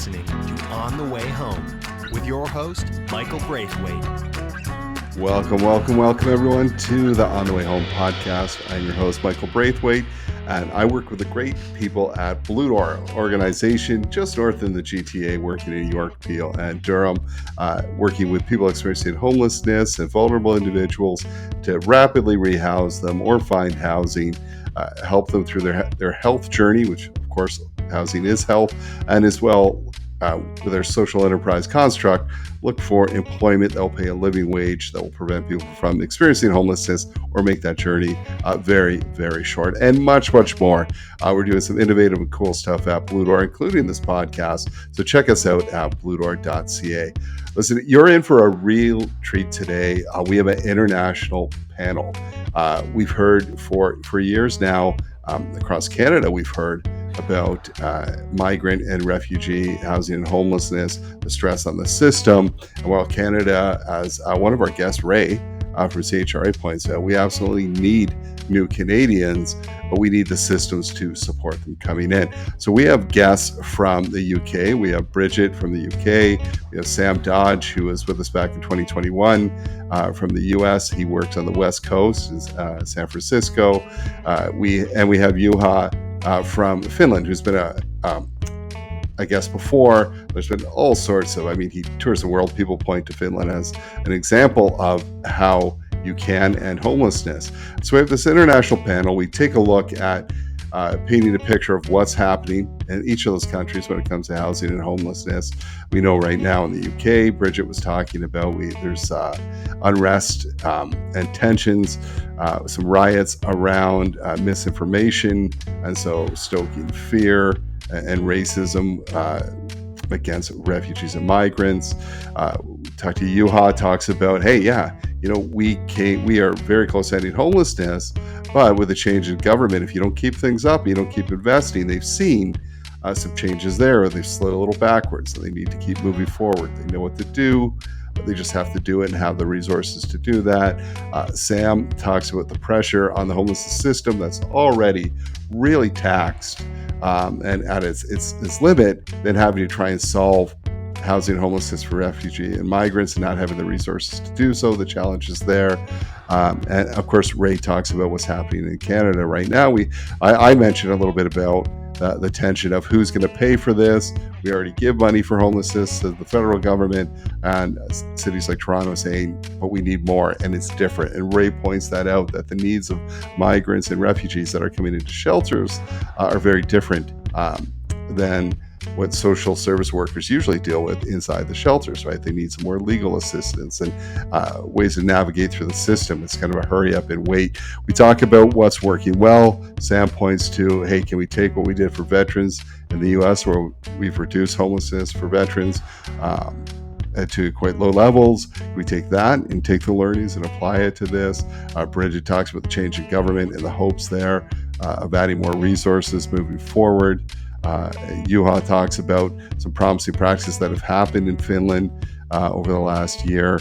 listening to On the Way Home with your host, Michael Braithwaite. Welcome everyone to the On the Way Home podcast. I'm your host, Michael Braithwaite, and I work with the great people at Blue Door organization just north in the GTA, working in York, Peel, and Durham, working with people experiencing homelessness and vulnerable individuals to rapidly rehouse them or find housing, help them through their health journey, which of course housing is health, and as well with their social enterprise construct, look for employment that will pay a living wage that will prevent people from experiencing homelessness or make that journey very, very short, and much more. We're doing some innovative and cool stuff at Blue Door, including this podcast. So check us out at bluedoor.ca. Listen, you're in for a real treat today. We have an international panel. We've heard for years now across Canada, we've heard about migrant and refugee housing and homelessness, the stress on the system. And while Canada, as one of our guests, Ray from CHRA points out, we absolutely need new Canadians, but we need the systems to support them coming in. So we have guests from the UK. We have Bridget from the UK. We have Sam Dodge, who was with us back in 2021 from the US. He works on the West Coast in San Francisco. We have Juha from Finland, who's been I guess before. There's been all sorts of, he tours the world. People point to Finland as an example of how you can end homelessness. So we have this international panel. We take a look at painting a picture of what's happening in each of those countries when it comes to housing and homelessness. We know right now in the UK, Bridget was talking about, there's unrest and tensions, some riots around misinformation, and so stoking fear and racism against refugees and migrants. Talk to Juha, talks about, we are very close to ending homelessness, but with a change in government, if you don't keep things up, you don't keep investing, they've seen some changes there. They've slid a little backwards, and they need to keep moving forward. They know what to do, but they just have to do it and have the resources to do that. Sam talks about the pressure on the homelessness system that's already really taxed and at its limit, then having to try and solve housing and homelessness for refugee and migrants and not having the resources to do so. The challenge is there. And of course, Ray talks about what's happening in Canada right now. I mentioned a little bit about the tension of who's going to pay for this. We already give money for homelessness to the federal government, and cities like Toronto saying, but we need more, and it's different. And Ray points that out, that the needs of migrants and refugees that are coming into shelters are very different than what social service workers usually deal with inside the shelters, right? They need some more legal assistance and ways to navigate through the system. It's kind of a hurry up and wait. We talk about what's working well. Sam points to, hey, can we take what we did for veterans in the U.S., where we've reduced homelessness for veterans to quite low levels? We take that and take the learnings and apply it to this. Bridget talks about the change in government and the hopes there of adding more resources moving forward. Juha talks about some promising practices that have happened in Finland over the last year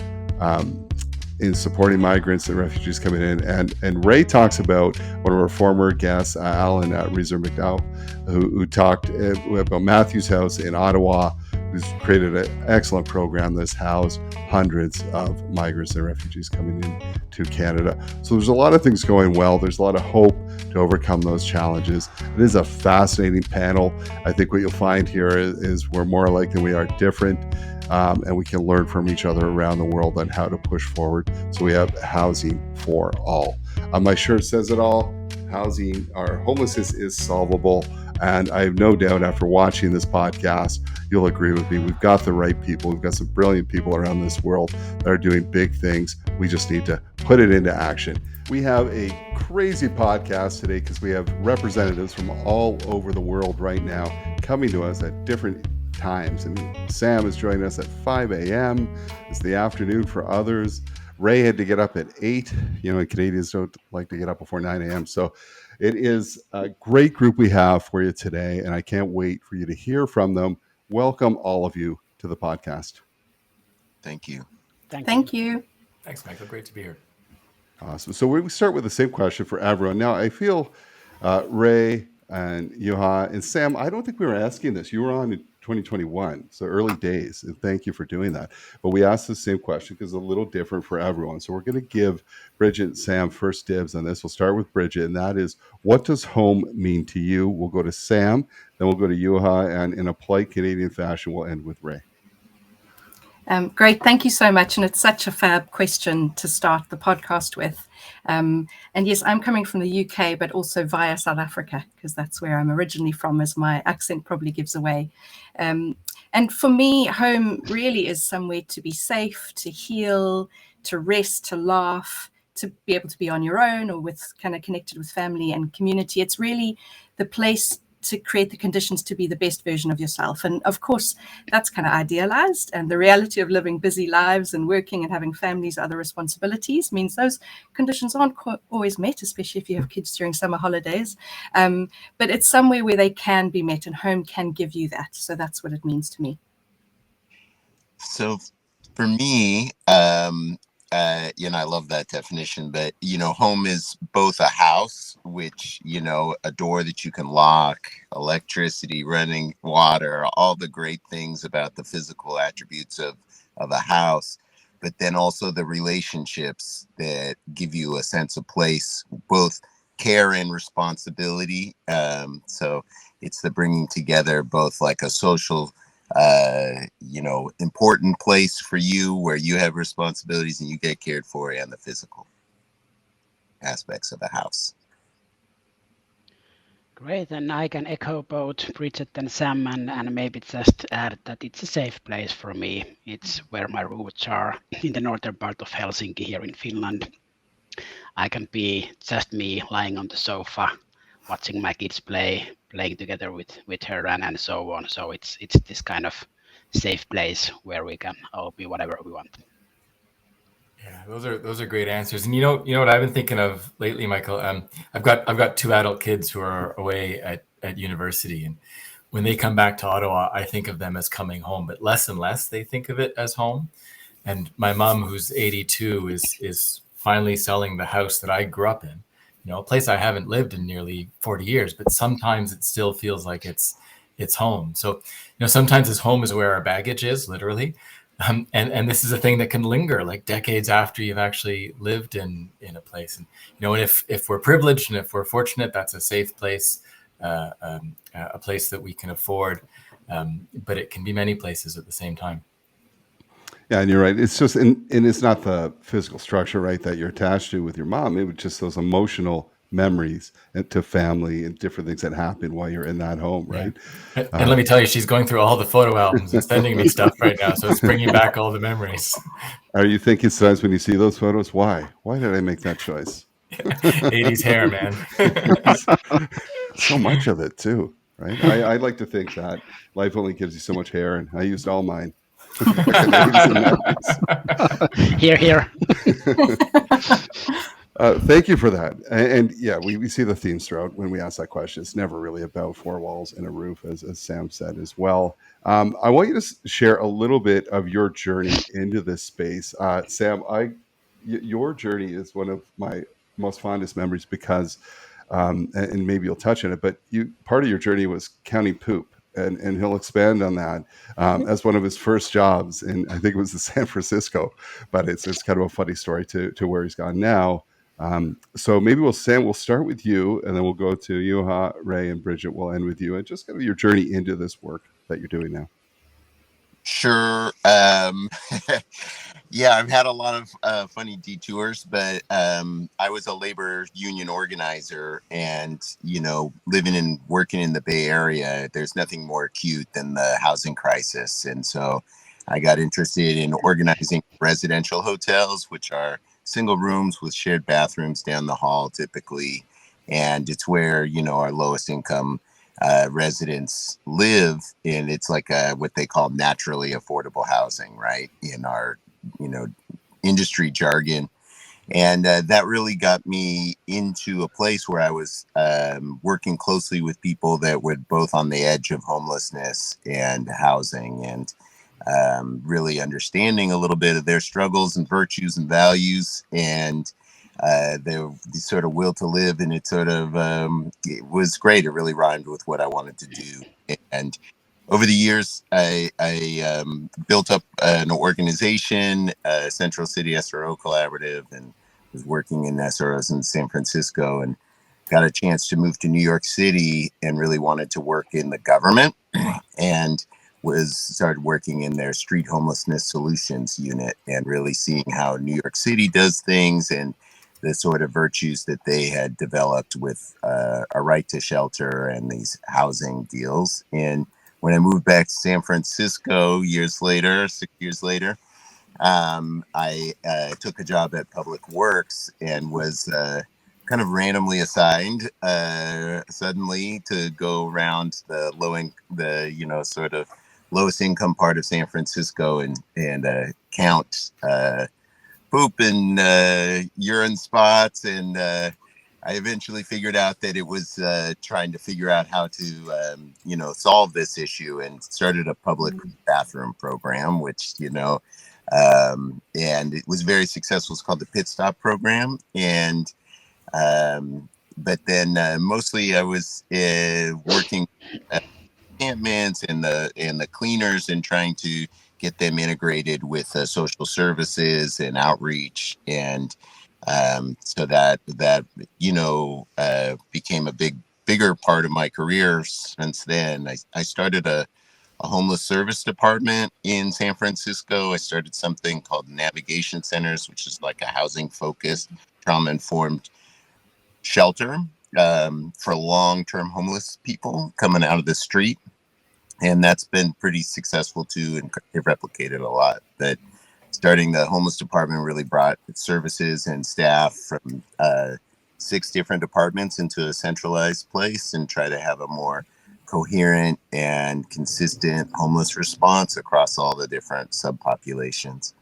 in supporting migrants and refugees coming in. And Ray talks about one of our former guests, Alan Reiser-McDowell, who talked about Matthew's House in Ottawa, who's created an excellent program that's housed hundreds of migrants and refugees coming into Canada. So there's a lot of things going well. There's a lot of hope to overcome those challenges. It is a fascinating panel. I think what you'll find here is we're more alike than we are different, and we can learn from each other around the world on how to push forward. So we have housing for all. My shirt says it all. Housing, our homelessness is solvable. And I have no doubt after watching this podcast, you'll agree with me. We've got the right people. We've got some brilliant people around this world that are doing big things. We just need to put it into action. We have a crazy podcast today because we have representatives from all over the world right now coming to us at different times. Sam is joining us at 5 a.m. It's the afternoon for others. Ray had to get up at 8. Canadians don't like to get up before 9 a.m. So it is a great group we have for you today, and I can't wait for you to hear from them. Welcome, all of you, to the podcast. Thank you. Thank you. Thanks, Michael. Great to be here. Awesome. So we start with the same question for everyone. Now, I feel Ray and Juha and Sam, I don't think we were asking this. You were on in 2021, so early days, and thank you for doing that. But we asked the same question because it's a little different for everyone. So we're going to give Bridget and Sam first dibs on this. We'll start with Bridget, and that is, what does home mean to you? We'll go to Sam, then we'll go to Yuha, and in a polite Canadian fashion, we'll end with Ray. Great, thank you so much. And it's such a fab question to start the podcast with. And yes, I'm coming from the UK, but also via South Africa, because that's where I'm originally from, as my accent probably gives away. And for me, home really is somewhere to be safe, to heal, to rest, to laugh, to be able to be on your own or with kind of connected with family and community. It's really the place to create the conditions to be the best version of yourself. And of course, that's kind of idealized. And the reality of living busy lives and working and having families, other responsibilities, means those conditions aren't always met, especially if you have kids during summer holidays. But it's somewhere where they can be met, and home can give you that. So that's what it means to me. So for me, I love that definition, but, home is both a house, which, a door that you can lock, electricity, running water, all the great things about the physical attributes of a house, but then also the relationships that give you a sense of place, both care and responsibility. So it's the bringing together both like a social important place for you where you have responsibilities and you get cared for, and the physical aspects of a house. Great, and I can echo both Bridget and Sam, and maybe just add that it's a safe place for me. It's where my roots are in the northern part of Helsinki here in Finland. I can be just me lying on the sofa, watching my kids playing together with her and so on. So it's this kind of safe place where we can all be whatever we want. Yeah, those are great answers. And you know what I've been thinking of lately, Michael. I've got two adult kids who are away at university, and when they come back to Ottawa, I think of them as coming home, but less and less they think of it as home. And my mom, who's 82, is finally selling the house that I grew up in. A place I haven't lived in nearly 40 years, but sometimes it still feels like it's home. So, sometimes this home is where our baggage is, literally. And this is a thing that can linger like decades after you've actually lived in a place. And, and if we're privileged and if we're fortunate, that's a safe place, a place that we can afford. But it can be many places at the same time. Yeah, and you're right. It's just, and it's not the physical structure, right, that you're attached to with your mom. It was just those emotional memories and to family and different things that happen while you're in that home, right? Yeah. And let me tell you, she's going through all the photo albums and sending me stuff right now. So it's bringing back all the memories. Are you thinking sometimes when you see those photos, why did I make that choice? 80s hair, man. So much of it too, right? I like to think that life only gives you so much hair, and I used all mine. Here. Thank you for that. And yeah, we see the themes throughout when we ask that question. It's never really about four walls and a roof, as Sam said as well. I want you to share a little bit of your journey into this space. Sam, your journey is one of my most fondest memories because, and maybe you'll touch on it, but part of your journey was counting poop. And he'll expand on that as one of his first jobs, and I think it was in San Francisco. But it's kind of a funny story to where he's gone now. So maybe we'll start with you, and then we'll go to Yuha, Ray, and Bridget. We'll end with you, and just kind of your journey into this work that you're doing now. Sure. Yeah, I've had a lot of funny detours, but I was a labor union organizer, and living and working in the Bay Area, there's nothing more acute than the housing crisis. And so I got interested in organizing residential hotels, which are single rooms with shared bathrooms down the hall typically, and it's where our lowest income residents live, and it's like what they call naturally affordable housing, right, in our industry jargon. And that really got me into a place where I was working closely with people that were both on the edge of homelessness and housing, and really understanding a little bit of their struggles and virtues and values, and the sort of will to live. And it sort of it was great. It really rhymed with what I wanted to do. And over the years, I built up an organization, Central City SRO Collaborative, and was working in SROs in San Francisco, and got a chance to move to New York City and really wanted to work in the government, and started working in their street homelessness solutions unit, and really seeing how New York City does things and the sort of virtues that they had developed with a right to shelter and these housing deals. And when I moved back to San Francisco 6 years later, I took a job at Public Works and was kind of randomly assigned suddenly to go around the sort of lowest income part of San Francisco and count poop and urine spots, and I eventually figured out that it was trying to figure out how to solve this issue, and started a public bathroom program, which and it was very successful. It's called the Pit Stop Program, and but then mostly I was working at encampments and the cleaners, and trying to get them integrated with social services and outreach, and so that became a bigger part of my career. Since then, I started a homeless service department in San Francisco. I started something called Navigation Centers, which is like a housing focused, trauma informed shelter for long-term homeless people coming out of the street. And that's been pretty successful too, and it replicated a lot. But starting the homeless department really brought services and staff from 6 different departments into a centralized place, and try to have a more coherent and consistent homeless response across all the different subpopulations.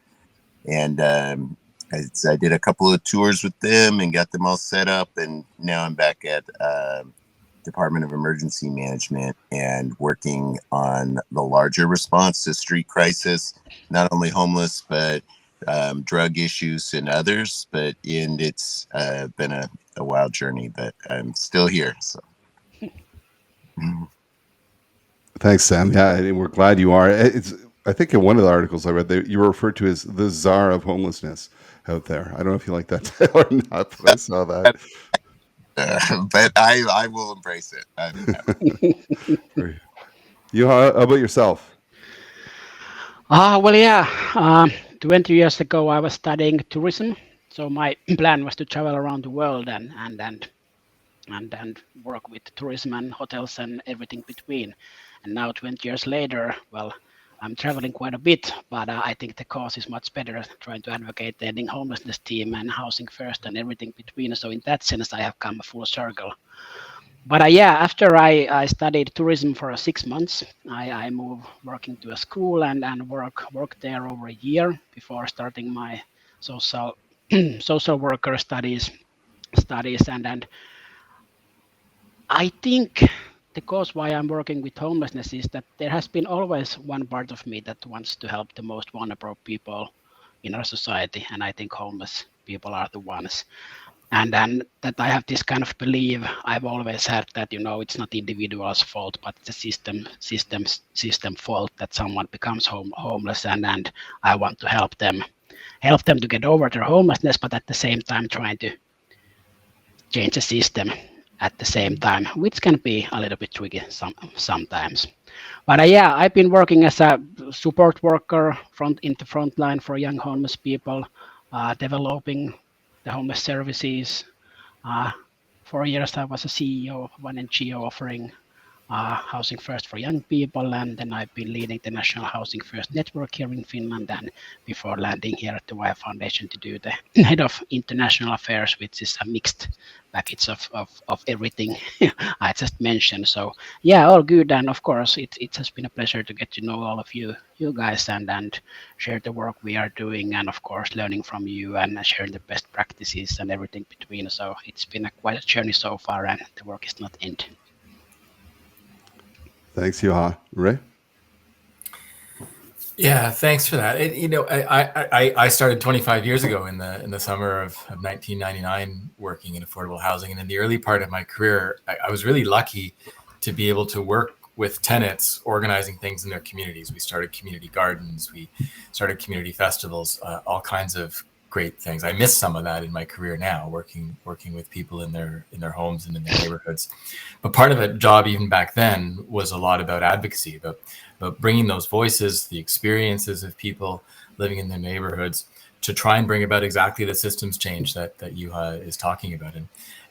And I did a couple of tours with them and got them all set up, and now I'm back at Department of Emergency Management and working on the larger response to street crisis, not only homeless, but drug issues and others. But it's been a wild journey, but I'm still here. So. Thanks, Sam. Yeah, and we're glad you are. I think in one of the articles I read, you were referred to as the czar of homelessness out there. I don't know if you like that title or not, but I saw that. But I will embrace it. You, how about yourself? Well, yeah. 20 years ago, I was studying tourism. So my plan was to travel around the world and work with tourism and hotels and everything between. And now 20 years later, well, I'm traveling quite a bit, but I think the cause is much better, trying to advocate the ending homelessness team and housing first and everything between. So in that sense, I have come a full circle. But yeah, after I studied tourism for 6 months, I moved working to a school and work there over a year before starting my social worker studies. And I think the cause why I'm working with homelessness is that there has been always one part of me that wants to help the most vulnerable people in our society, and I think homeless people are the ones. And then that I have this kind of belief I've always had that it's not individual's fault, but it's a system fault that someone becomes homeless, and I want to help them to get over their homelessness, but at the same time trying to change the system at the same time, which can be a little bit tricky sometimes. But yeah, I've been working as a support worker in the front line for young homeless people, developing the homeless services. For years, I was a CEO of one NGO offering Housing First for young people, and then I've been leading the National Housing First network here in Finland, and before landing here at the Wire Foundation to do the head of international affairs, which is a mixed package of everything I just mentioned. So yeah, all good, and of course it has been a pleasure to get to know all of you guys and share the work we are doing, and of course learning from you and sharing the best practices and everything between. So it's been quite a journey so far, and the work is not ended. Thanks, Juha. Ray? Yeah, thanks for that. I started 25 years ago in the summer of 1999 working in affordable housing, and in the early part of my career, I was really lucky to be able to work with tenants organizing things in their communities. We started community gardens, we started community festivals, all kinds of great things. I miss some of that in my career now, working with people in their homes and in their neighborhoods. But part of the job even back then was a lot about advocacy, about bringing those voices, the experiences of people living in their neighborhoods, to try and bring about exactly the systems change that Juha is talking about.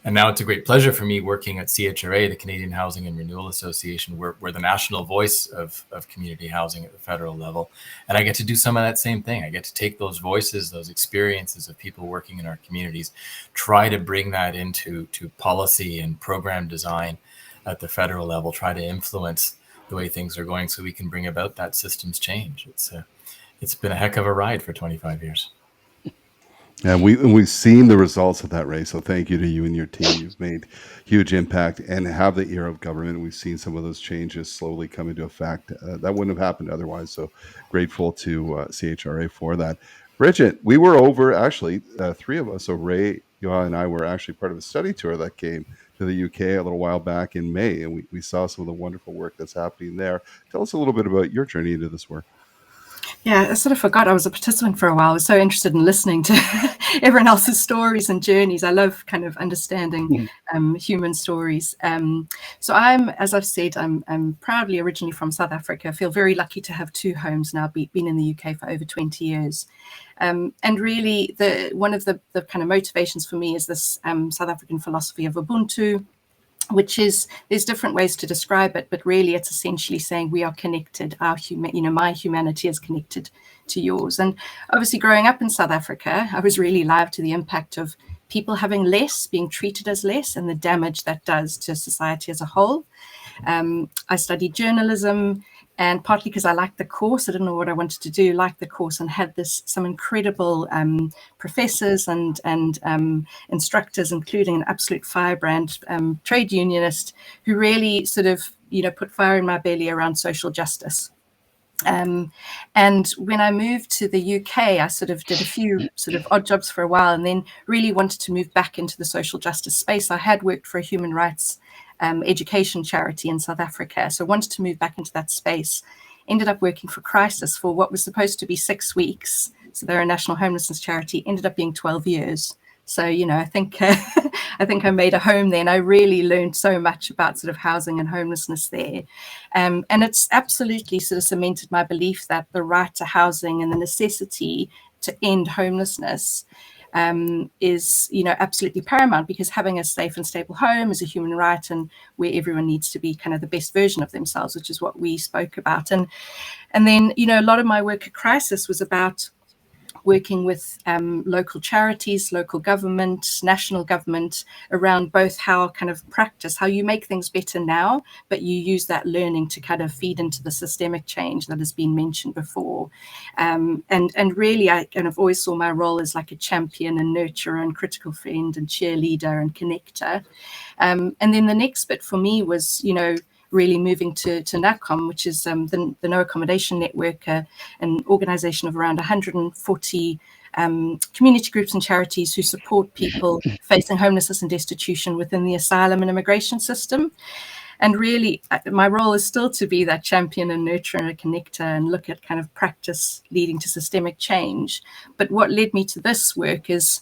And now it's a great pleasure for me working at CHRA, the Canadian Housing and Renewal Association. We're the national voice of community housing at the federal level. And I get to do some of that same thing. I get to take those voices, those experiences of people working in our communities, try to bring that into policy and program design at the federal level, try to influence the way things are going so we can bring about that systems change. It's been a heck of a ride for 25 years. And we've seen the results of that, Ray. So thank you to you and your team. You've made huge impact and have the ear of government. We've seen some of those changes slowly come into effect. That wouldn't have happened otherwise. So grateful to CHRA for that. Bridget, we were over, actually, three of us. So Ray, Juha, and I were actually part of a study tour that came to the UK a little while back in May. And we saw some of the wonderful work that's happening there. Tell us a little bit about your journey into this work. Yeah, I sort of forgot I was a participant for a while. I was so interested in listening to everyone else's stories and journeys. I love kind of understanding human stories. So as I've said, I'm proudly originally from South Africa. I feel very lucky to have two homes now, been in the UK for over 20 years. And really, one of the kind of motivations for me is this South African philosophy of Ubuntu, which is, there's different ways to describe it, but really it's essentially saying we are connected. My humanity is connected to yours. And obviously growing up in South Africa, I was really alive to the impact of people having less, being treated as less, and the damage that does to society as a whole. I studied journalism, and partly because I liked the course, I didn't know what I wanted to do, liked the course, and had some incredible professors and instructors, including an absolute firebrand trade unionist who really sort of, put fire in my belly around social justice. And when I moved to the UK, I sort of did a few sort of odd jobs for a while, and then really wanted to move back into the social justice space. I had worked for a human rights education charity in South Africa, so wanted to move back into that space. Ended up working for Crisis for what was supposed to be 6 weeks. So they're a national homelessness charity. Ended up being 12 years. So, I think I made a home there, and I really learned so much about sort of housing and homelessness there. And it's absolutely sort of cemented my belief that the right to housing and the necessity to end homelessness is, absolutely paramount, because having a safe and stable home is a human right, and where everyone needs to be kind of the best version of themselves, which is what we spoke about. And then, a lot of my work at Crisis was about working with local charities, local government, national government, around both how you make things better now, but you use that learning to kind of feed into the systemic change that has been mentioned before. And really, I kind of always saw my role as like a champion and nurturer and critical friend and cheerleader and connector. And then the next bit for me was, really moving to NACOM, which is the No Accommodation Network, an organization of around 140 community groups and charities who support people facing homelessness and destitution within the asylum and immigration system. And really, my role is still to be that champion and nurturer and a connector and look at kind of practice leading to systemic change. But what led me to this work is,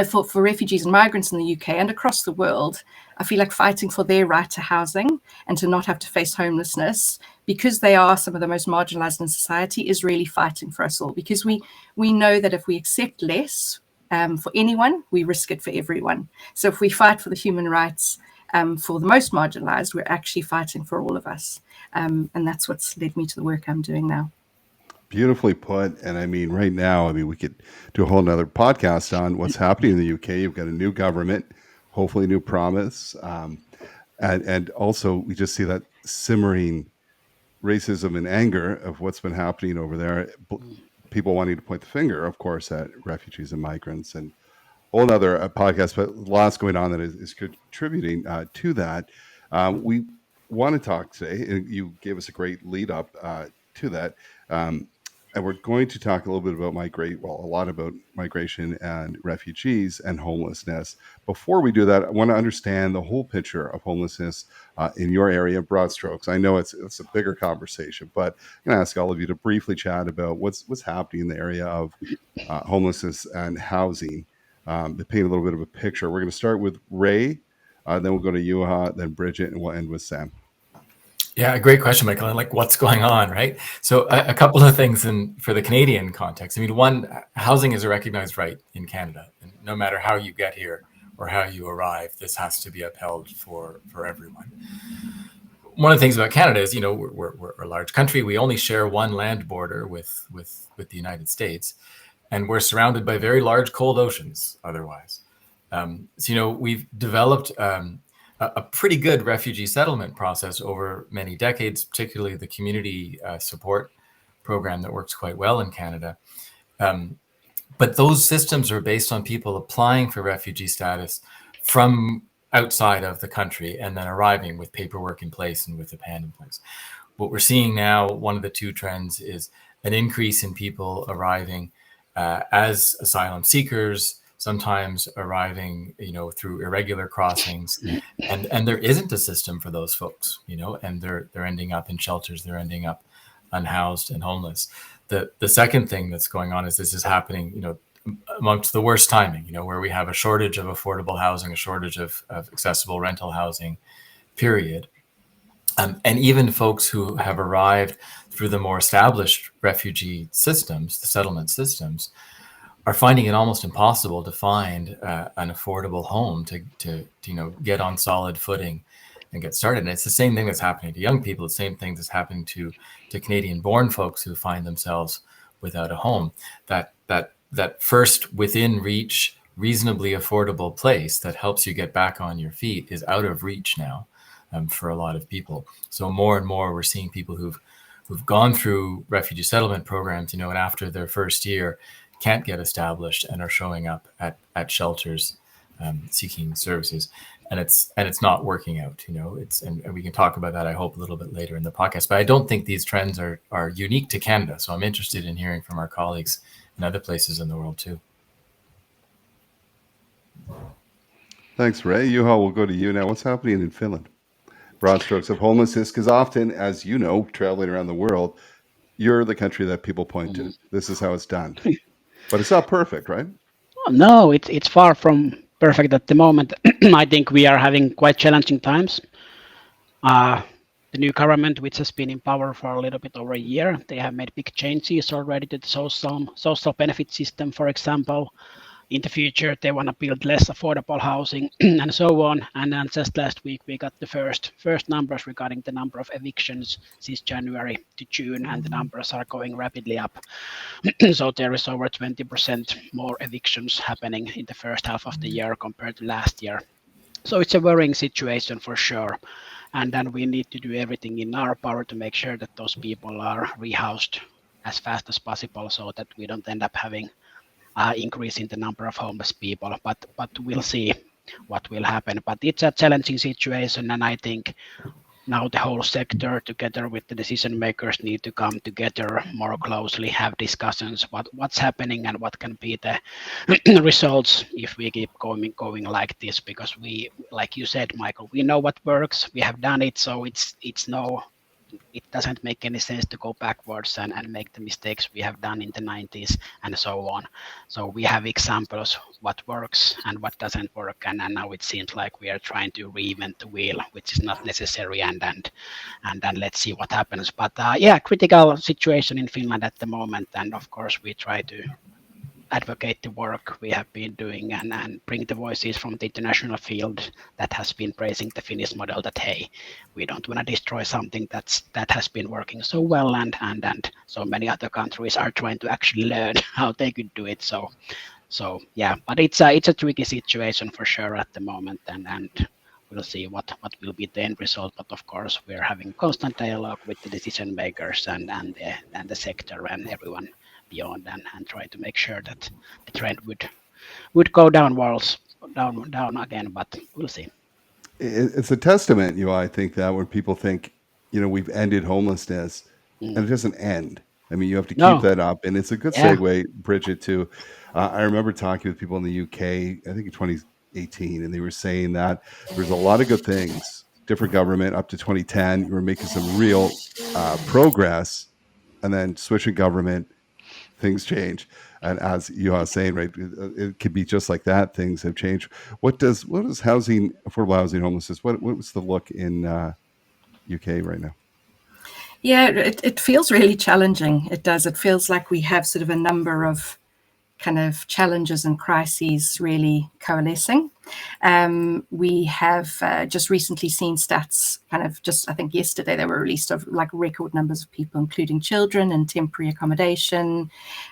for refugees and migrants in the UK and across the world, I feel like fighting for their right to housing and to not have to face homelessness, because they are some of the most marginalized in society, is really fighting for us all. Because we know that if we accept less for anyone, we risk it for everyone. So if we fight for the human rights for the most marginalized, we're actually fighting for all of us. And that's what's led me to the work I'm doing now. Beautifully put. And I mean, right now, we could do a whole nother podcast on what's happening in the UK. You've got a new government, hopefully a new promise. And also we just see that simmering racism and anger of what's been happening over there. People wanting to point the finger, of course, at refugees and migrants, and a whole other podcast, but lots going on that is contributing to that. We want to talk today, and you gave us a great lead up to that. and we're going to talk a little bit about a lot about migration and refugees and homelessness. Before we do that, I want to understand the whole picture of homelessness in your area, broad strokes. I know it's a bigger conversation, but I'm going to ask all of you to briefly chat about what's happening in the area of homelessness and housing, to paint a little bit of a picture. We're going to start with Ray, then we'll go to Yuha, then Bridget, and we'll end with Sam. Yeah, great question, Michael. And like, what's going on, right? So a couple of things for the Canadian context. I mean, one, housing is a recognized right in Canada. And no matter how you get here or how you arrive, this has to be upheld for everyone. One of the things about Canada is, we're a large country. We only share one land border with the United States, and we're surrounded by very large cold oceans otherwise. So, we've developed a pretty good refugee settlement process over many decades, particularly the community support program that works quite well in Canada. But those systems are based on people applying for refugee status from outside of the country and then arriving with paperwork in place and with a PAN in place. What we're seeing now, one of the two trends is an increase in people arriving as asylum seekers, sometimes arriving, through irregular crossings, and there isn't a system for those folks, and they're ending up in shelters, they're ending up unhoused and homeless. The second thing that's going on is this is happening, amongst the worst timing, where we have a shortage of affordable housing, a shortage of accessible rental housing, period. And even folks who have arrived through the more established refugee systems, the settlement systems, are finding it almost impossible to find an affordable home to get on solid footing and get started. And it's the same thing that's happening to young people. The same thing that's happening to Canadian-born folks who find themselves without a home. That first within reach, reasonably affordable place that helps you get back on your feet is out of reach now for a lot of people. So more and more we're seeing people who've gone through refugee settlement programs, and after their first year can't get established and are showing up at shelters seeking services, and it's not working out. And we can talk about that, I hope, a little bit later in the podcast. But I don't think these trends are unique to Canada. So I'm interested in hearing from our colleagues in other places in the world too. Thanks, Ray. Juha, we'll go to you now. What's happening in Finland? Broad strokes of homelessness, because often, as you know, traveling around the world, you're the country that people point to. This is how it's done. But it's not perfect, right? No, it's far from perfect at the moment. I think we are having quite challenging times. The new government, which has been in power for a little bit over a year, they have made big changes already to the social benefit system, for example. In the future, they want to build less affordable housing and so on. And then just last week, we got the first numbers regarding the number of evictions since January to June, and the numbers are going rapidly up. So there is over 20% more evictions happening in the first half of the year compared to last year. So it's a worrying situation for sure. And then we need to do everything in our power to make sure that those people are rehoused as fast as possible so that we don't end up having increase in the number of homeless people, but we'll see what will happen. But it's a challenging situation, and I think now the whole sector together with the decision makers need to come together more closely, have discussions what's happening and what can be the results if we keep going like this, because we, like you said, Michael, we know what works, we have done it, so it doesn't make any sense to go backwards and make the mistakes we have done in the 90s and so on. So we have examples what works and what doesn't work, and now it seems like we are trying to reinvent the wheel, which is not necessary, and then let's see what happens. But critical situation in Finland at the moment, and of course we try to advocate the work we have been doing and bring the voices from the international field that has been praising the Finnish model, that hey, we don't want to destroy something that has been working so well, and so many other countries are trying to actually learn how they could do it. So yeah, but it's a tricky situation for sure at the moment, and we'll see what will be the end result. But of course we're having constant dialogue with the decision makers and the sector and everyone beyond, and try to make sure that the trend would go down again, but we'll see. It's a testament, I think, that when people think, we've ended homelessness, and it doesn't end. I mean, you have to keep No. that up. And it's a good Yeah. segue, Bridget, to I remember talking with people in the UK, I think in 2018, and they were saying that there was a lot of good things. Different government up to 2010, you were making some real progress, and then switching government, things change. And as you are saying, right, it could be just like that. Things have changed. What does housing, affordable housing, homelessness? What was the look in UK right now? Yeah, it feels really challenging. It does. It feels like we have sort of a number of kind of challenges and crises really coalescing. We have just recently seen stats, kind of just, I think yesterday they were released, of like record numbers of people, including children in temporary accommodation.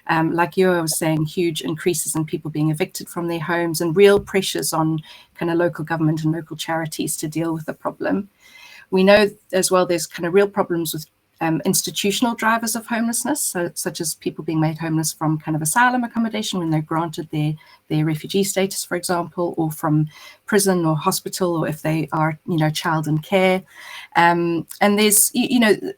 Like you were saying, huge increases in people being evicted from their homes, and real pressures on kind of local government and local charities to deal with the problem. We know as well there's kind of real problems with institutional drivers of homelessness, so, such as people being made homeless from kind of asylum accommodation when they're granted their refugee status, for example, or from prison or hospital, or if they are, child in care. And there's, the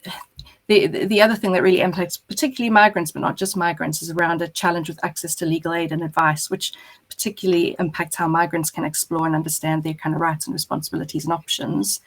other thing that really impacts particularly migrants, but not just migrants, is around a challenge with access to legal aid and advice, which particularly impacts how migrants can explore and understand their kind of rights and responsibilities and options.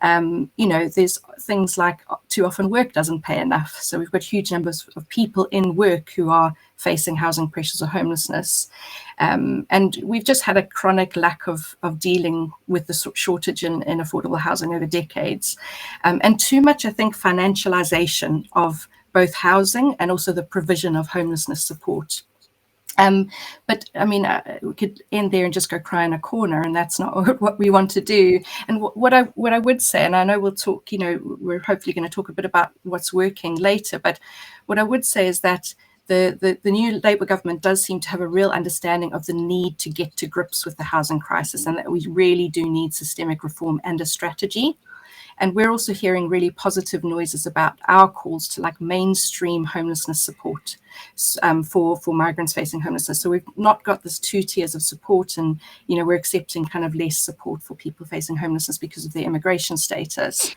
There's things like too often work doesn't pay enough. So we've got huge numbers of people in work who are facing housing pressures or homelessness. And we've just had a chronic lack of dealing with the shortage in affordable housing over decades. And too much, I think, financialization of both housing and also the provision of homelessness support. But I mean, we could end there and just go cry in a corner, and that's not what we want to do. And what I would say, and I know we'll talk, we're hopefully going to talk a bit about what's working later, but what I would say is that the new Labour government does seem to have a real understanding of the need to get to grips with the housing crisis, and that we really do need systemic reform and a strategy. And we're also hearing really positive noises about our calls to like mainstream homelessness support for migrants facing homelessness. So we've not got this 2 tiers of support, and we're accepting kind of less support for people facing homelessness because of their immigration status.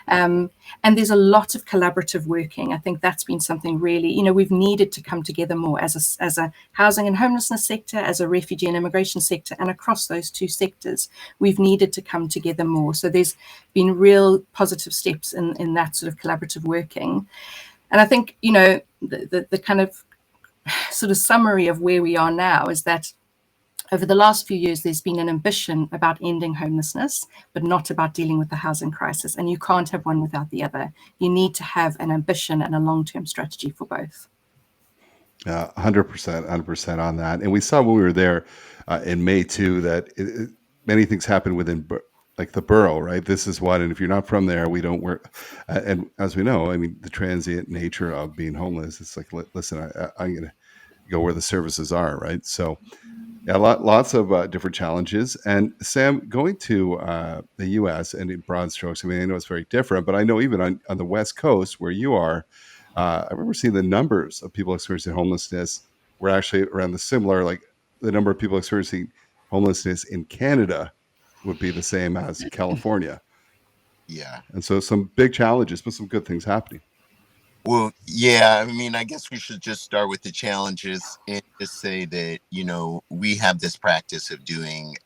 And there's a lot of collaborative working. I think that's been something really, we've needed to come together more as a housing and homelessness sector, as a refugee and immigration sector, and across those two sectors, we've needed to come together more. So there's been real positive steps in that sort of collaborative working. And I think, the kind of sort of summary of where we are now is that over the last few years, there's been an ambition about ending homelessness, but not about dealing with the housing crisis. And you can't have one without the other. You need to have an ambition and a long-term strategy for both. 100% on that. And we saw when we were there in May too, that many things happen within like the borough, right? This is what, and if you're not from there, we don't work. And as we know, I mean, the transient nature of being homeless, it's like, listen, I'm going to go where the services are, right? So yeah, lots of different challenges. And Sam, going to the U.S. and in broad strokes, I mean, I know it's very different, but I know even on the West Coast where you are, I remember seeing the numbers of people experiencing homelessness were actually around the similar, like the number of people experiencing homelessness in Canada would be the same as California. Yeah. And so some big challenges, but some good things happening. Well, yeah, I mean, I guess we should just start with the challenges and just say that, we have this practice of doing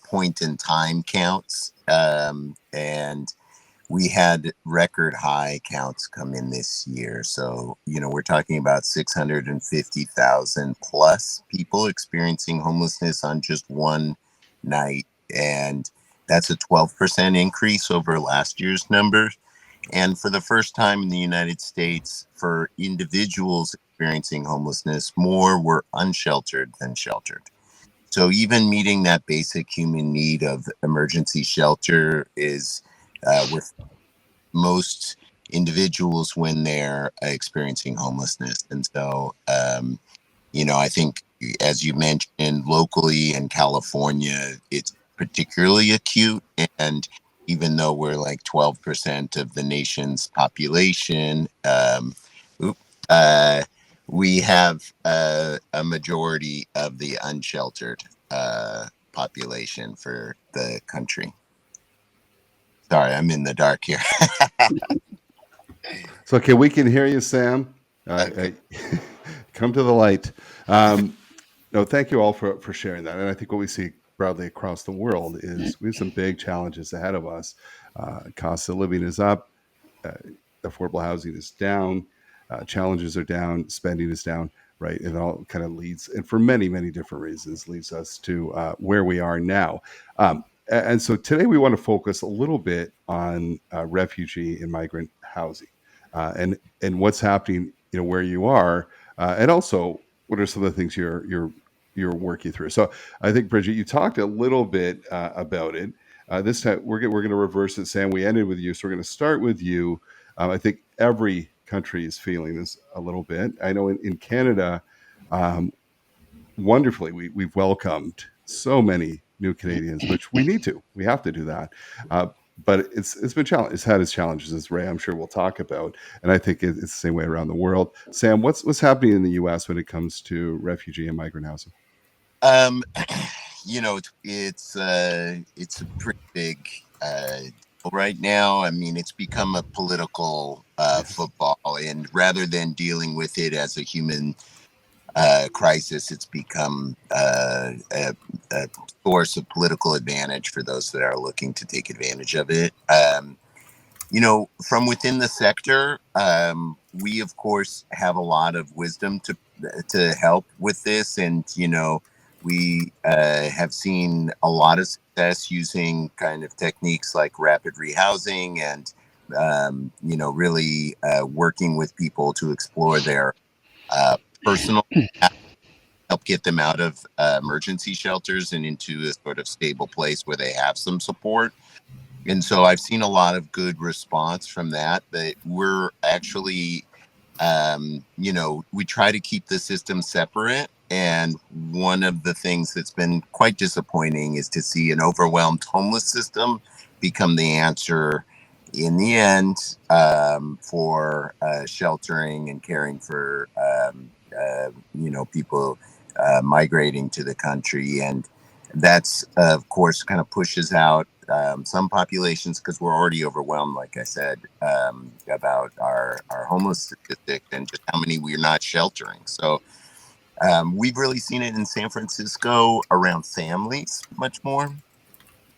point in time counts. And we had record high counts come in this year. So, we're talking about 650,000 plus people experiencing homelessness on just one night. And that's a 12% increase over last year's numbers. And for the first time in the United States, for individuals experiencing homelessness, more were unsheltered than sheltered. So even meeting that basic human need of emergency shelter is with most individuals when they're experiencing homelessness. And so, I think, as you mentioned, locally in California, it's particularly acute. And even though we're like 12% of the nation's population, we have a majority of the unsheltered population for the country. Sorry, I'm in the dark here. So, okay, we can hear you, Sam. Okay. Come to the light. No, thank you all for sharing that. And I think what we see broadly across the world is we have some big challenges ahead of us. Cost of living is up, uh, affordable housing is down, challenges are down, spending is down, right? And it all kind of leads, and for many, many different reasons, leads us to where we are now. And so today we want to focus a little bit on refugee and migrant housing, and what's happening, where you are, and also what are some of the things you're working through. So I think, Bridget, you talked a little bit about it. This time we're going to reverse it. Sam, we ended with you, so we're going to start with you. I think every country is feeling this a little bit. I know in Canada, um, wonderfully, we've welcomed so many new Canadians, which we need to. We have to do that. But it's been challenge. It's had its challenges, as Ray, I'm sure we'll talk about. And I think it's the same way around the world. Sam, what's happening in the U.S. when it comes to refugee and migrant housing? It's a pretty big deal right now. I mean, it's become a political Yes. football, and rather than dealing with it as a human crisis, it's become a source of political advantage for those that are looking to take advantage of it. From within the sector, we of course have a lot of wisdom to help with this, and we have seen a lot of success using kind of techniques like rapid rehousing and really working with people to explore their personal, help get them out of emergency shelters and into a sort of stable place where they have some support. And so I've seen a lot of good response from that. But we're actually, we try to keep the system separate. And one of the things that's been quite disappointing is to see an overwhelmed homeless system become the answer in the end for sheltering and caring for, people migrating to the country. And that's, of course, kind of pushes out some populations because we're already overwhelmed, like I said, about our homeless statistics and just how many we're not sheltering. So we've really seen it in San Francisco around families much more.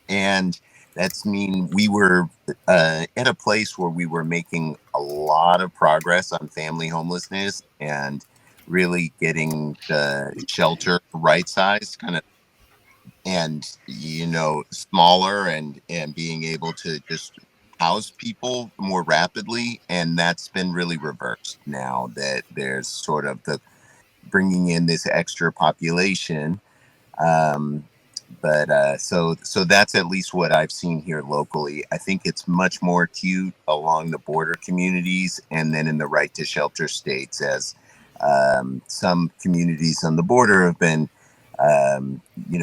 And we were at a place where we were making a lot of progress on family homelessness and really getting the shelter right sized kind of, and smaller, and being able to just house people more rapidly. And that's been really reversed now that there's sort of the bringing in this extra population. Um, but uh, so so that's at least what I've seen here locally. I think it's much more acute along the border communities and then in the right to shelter states, as some communities on the border have been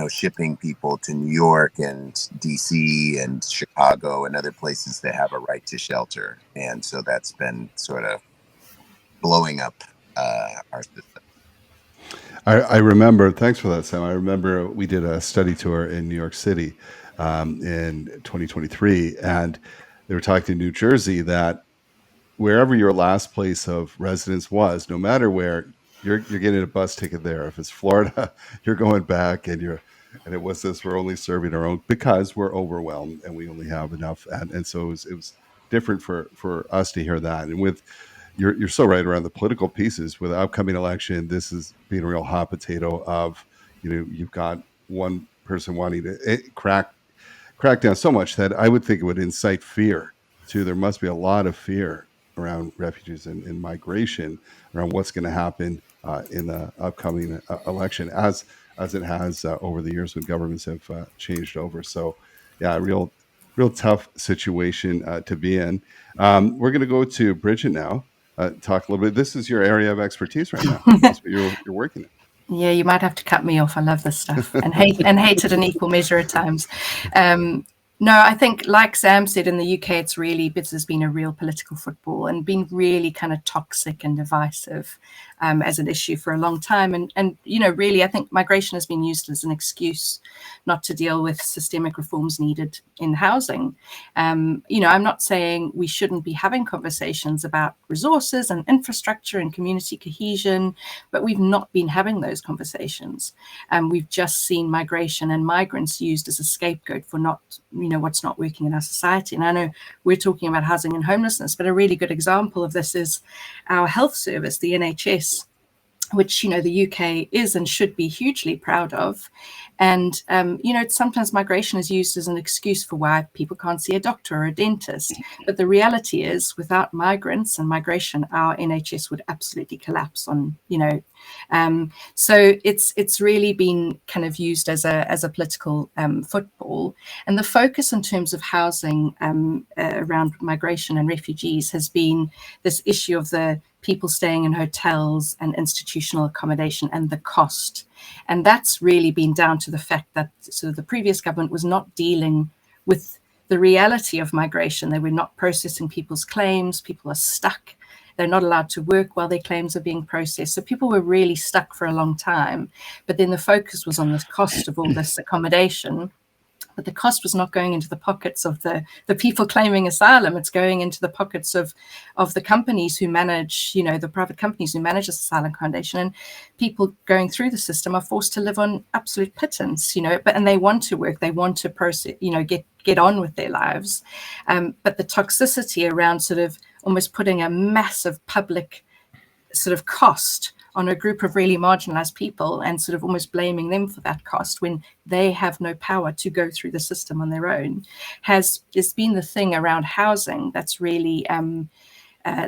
shipping people to New York and DC and Chicago and other places that have a right to shelter. And so that's been sort of blowing up our system. I remember, thanks for that, Sam. I remember we did a study tour in New York City in 2023, and they were talking to New Jersey that wherever your last place of residence was, no matter where, you're getting a bus ticket there. If it's Florida, you're going back, and it was this, we're only serving our own because we're overwhelmed and we only have enough. And so it was different for us to hear that. And with you're so right around the political pieces with the upcoming election. This is being a real hot potato of, you've got one person wanting to crack down so much that I would think it would incite fear too. There must be a lot of fear around refugees and migration around what's going to happen in the upcoming election, as it has over the years when governments have changed over. So, yeah, real tough situation to be in. We're going to go to Bridget now. Talk a little bit. This is your area of expertise right now. That's what you're working in. Yeah, you might have to cut me off. I love this stuff and hate it in equal measure at times. No, I think, like Sam said, in the UK, there's been a real political football and been really kind of toxic and divisive as an issue for a long time. And really, I think migration has been used as an excuse not to deal with systemic reforms needed in housing. I'm not saying we shouldn't be having conversations about resources and infrastructure and community cohesion, but we've not been having those conversations. We've just seen migration and migrants used as a scapegoat for what's not working in our society. And I know we're talking about housing and homelessness, but a really good example of this is our health service, the NHS, which the UK is and should be hugely proud of. And sometimes migration is used as an excuse for why people can't see a doctor or a dentist. But the reality is, without migrants and migration, our NHS would absolutely collapse. So it's really been kind of used as a political football. And the focus in terms of housing around migration and refugees has been this issue of the people staying in hotels and institutional accommodation and the cost. And that's really been down to the fact that sort of the previous government was not dealing with the reality of migration. They were not processing people's claims. People are stuck. They're not allowed to work while their claims are being processed. So people were really stuck for a long time. But then the focus was on the cost of all this accommodation. But the cost was not going into the pockets of the people claiming asylum. It's going into the pockets of the companies who manage, the private companies who manage this asylum accommodation. And people going through the system are forced to live on absolute pittance, and they want to work, they want to process, get on with their lives. But the toxicity around sort of almost putting a massive public sort of cost on a group of really marginalized people and sort of almost blaming them for that cost when they have no power to go through the system on their own has been the thing around housing that's really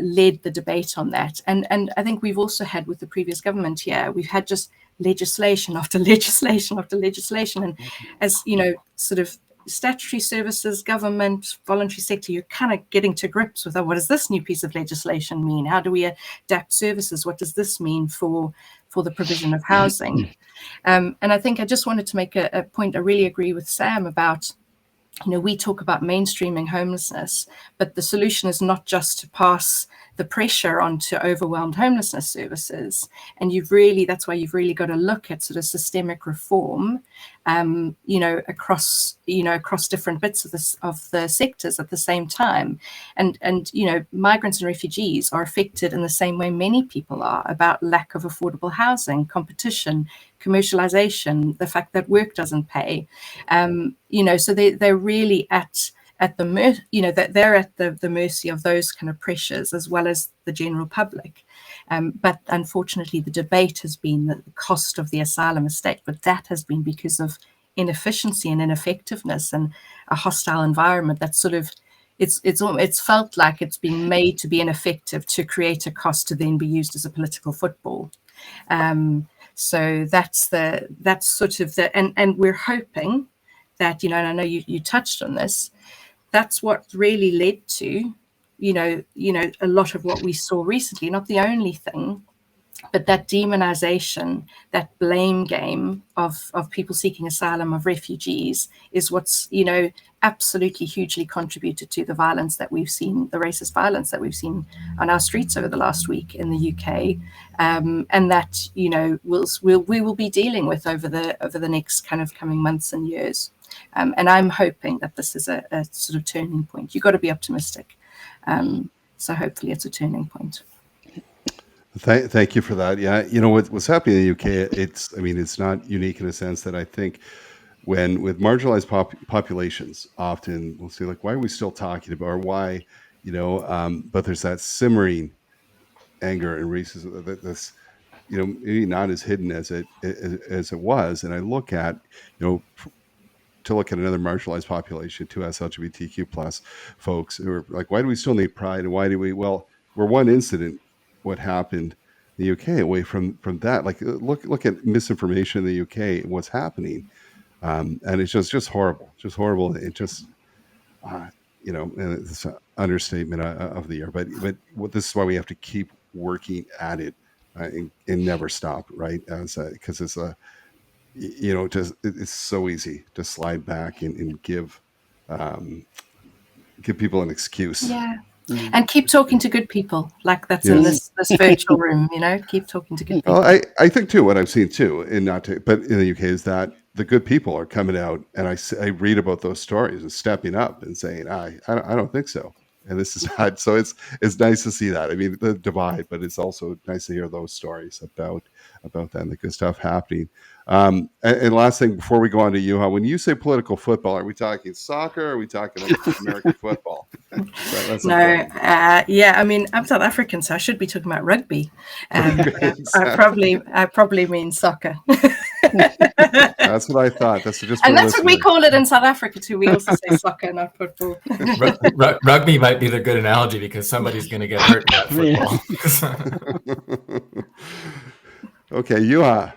led the debate on that. And I think we've also had with the previous government here, we've had just legislation after legislation after legislation. And as sort of statutory services, government, voluntary sector, you're kind of getting to grips with what does this new piece of legislation mean? How do we adapt services? What does this mean for the provision of housing? And I think I just wanted to make a point. I really agree with Sam about, we talk about mainstreaming homelessness, but the solution is not just to pass the pressure onto overwhelmed homelessness services. And that's why you've really got to look at sort of systemic reform, across different bits of the sectors at the same time. And migrants and refugees are affected in the same way many people are, about lack of affordable housing, competition, commercialization, the fact that work doesn't pay. So they're really at the mercy of those kind of pressures as well as the general public. But unfortunately, the debate has been the cost of the asylum estate, but that has been because of inefficiency and ineffectiveness and a hostile environment that sort of it's felt like it's been made to be ineffective to create a cost to then be used as a political football. So that's sort of and we're hoping that, and I know you touched on this, that's what really led to, a lot of what we saw recently, not the only thing, but that demonization, that blame game of people seeking asylum, of refugees, is what's, absolutely hugely contributed to the violence that we've seen, the racist violence that we've seen on our streets over the last week in the UK. And that, we will be dealing with over the next kind of coming months and years. And I'm hoping that this is a sort of turning point. You've got to be optimistic. So hopefully it's a turning point. Thank you for that. Yeah, what's happening in the UK, it's not unique in a sense that I think with marginalized populations, often we'll say, like, why are we still talking about, or why, but there's that simmering anger and racism that's, maybe not as hidden as it was. And I look at, to look at another marginalized population, 2S LGBTQ plus folks who are like, why do we still need pride? And why do we, we're one incident, what happened in the UK away from that. Like, look at misinformation in the UK and what's happening. And it's just horrible, It just, and it's an understatement of the year, but this is why we have to keep working at it and never stop. Right. Because it's it's so easy to slide back and give give people an excuse. Yeah. And keep talking to good people, like that's in this virtual room, keep talking to good people. Well, I think too, what I've seen too, but in the UK is that the good people are coming out, and I read about those stories and stepping up and saying, I don't think so. And this is not, so it's nice to see that. I mean, the divide, but it's also nice to hear those stories about that and the good stuff happening. And last thing before we go on to Juha, when you say political football, are we talking soccer? Or are we talking like American football? That's no, I mean, I'm South African, so I should be talking about rugby. Exactly. I probably mean soccer. That's what I thought. That's what we call it in South Africa too. We also say soccer, not football. Rugby might be the good analogy because somebody's going to get hurt in that football. Okay, Juha.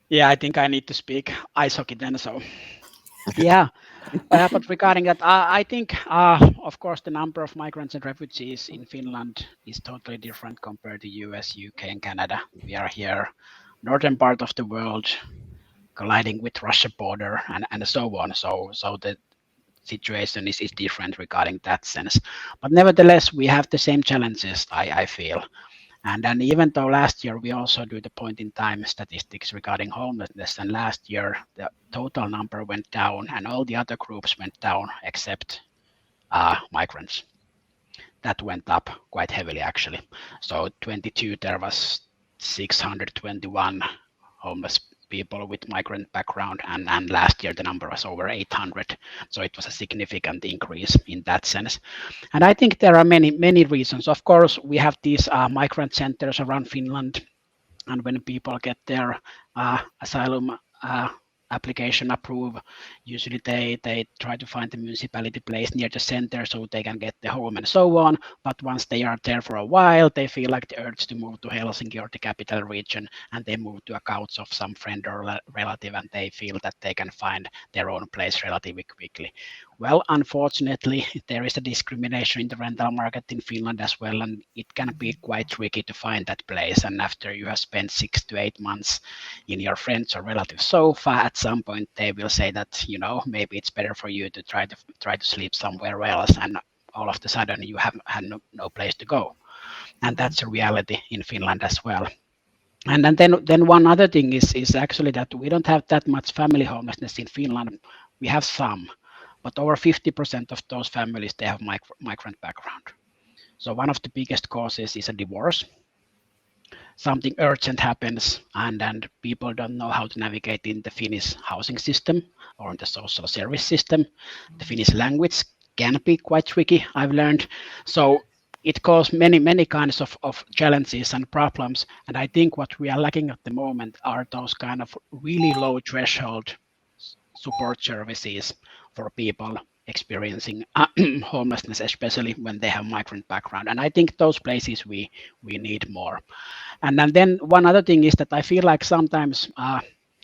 Yeah, I think I need to speak ice hockey then. So, yeah. But regarding that, I think, of course, the number of migrants and refugees in Finland is totally different compared to US, UK, and Canada. We are here, northern part of the world, colliding with Russia border and so on. So the situation is different regarding that sense. But nevertheless, we have the same challenges, I feel. And then even though last year we also do the point in time statistics regarding homelessness, and last year the total number went down and all the other groups went down except migrants. That went up quite heavily actually. So 22 there was 621 homeless people with migrant background, and last year the number was over 800. So it was a significant increase in that sense. And I think there are many reasons. Of course, we have these migrant centers around Finland, and when people get their asylum application approved, usually they try to find the municipality place near the center so they can get the home and so on. But once they are there for a while, they feel like the urge to move to Helsinki or the capital region, and they move to a couch of some friend or relative, and they feel that they can find their own place relatively quickly. Well, unfortunately, there is a discrimination in the rental market in Finland as well, and it can be quite tricky to find that place. And after you have spent 6 to 8 months in your friends or relatives sofa, at some point they will say that, maybe it's better for you to try to sleep somewhere else, and all of a sudden you have had no place to go. And that's a reality in Finland as well. And then one other thing is actually that we don't have that much family homelessness in Finland. We have some, but over 50% of those families, they have migrant background. So one of the biggest causes is a divorce. Something urgent happens, and people don't know how to navigate in the Finnish housing system or in the social service system. The Finnish language can be quite tricky, I've learned. So it causes many kinds of challenges and problems. And I think what we are lacking at the moment are those kind of really low threshold support services for people experiencing homelessness, especially when they have migrant background. And I think those places we need more. And then one other thing is that I feel like sometimes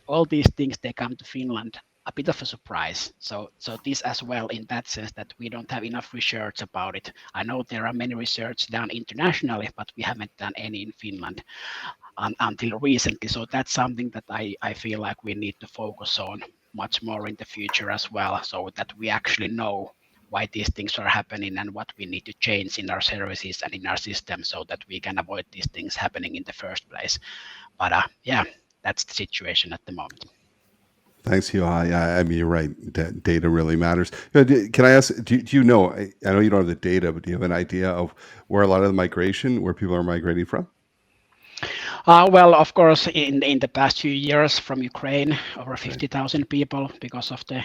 all these things, they come to Finland a bit of a surprise. So this as well, in that sense that we don't have enough research about it. I know there are many research done internationally, but we haven't done any in Finland until recently. So that's something that I feel like we need to focus on much more in the future as well, so that we actually know why these things are happening and what we need to change in our services and in our system so that we can avoid these things happening in the first place. But yeah, that's the situation at the moment. Thanks, Juha. Yeah, I mean, you're right. Data really matters. Can I ask, do you know, I know you don't have the data, but do you have an idea of where a lot of the migration, where people are migrating from? Well, of course, in the past few years from Ukraine, over 50,000 people because of the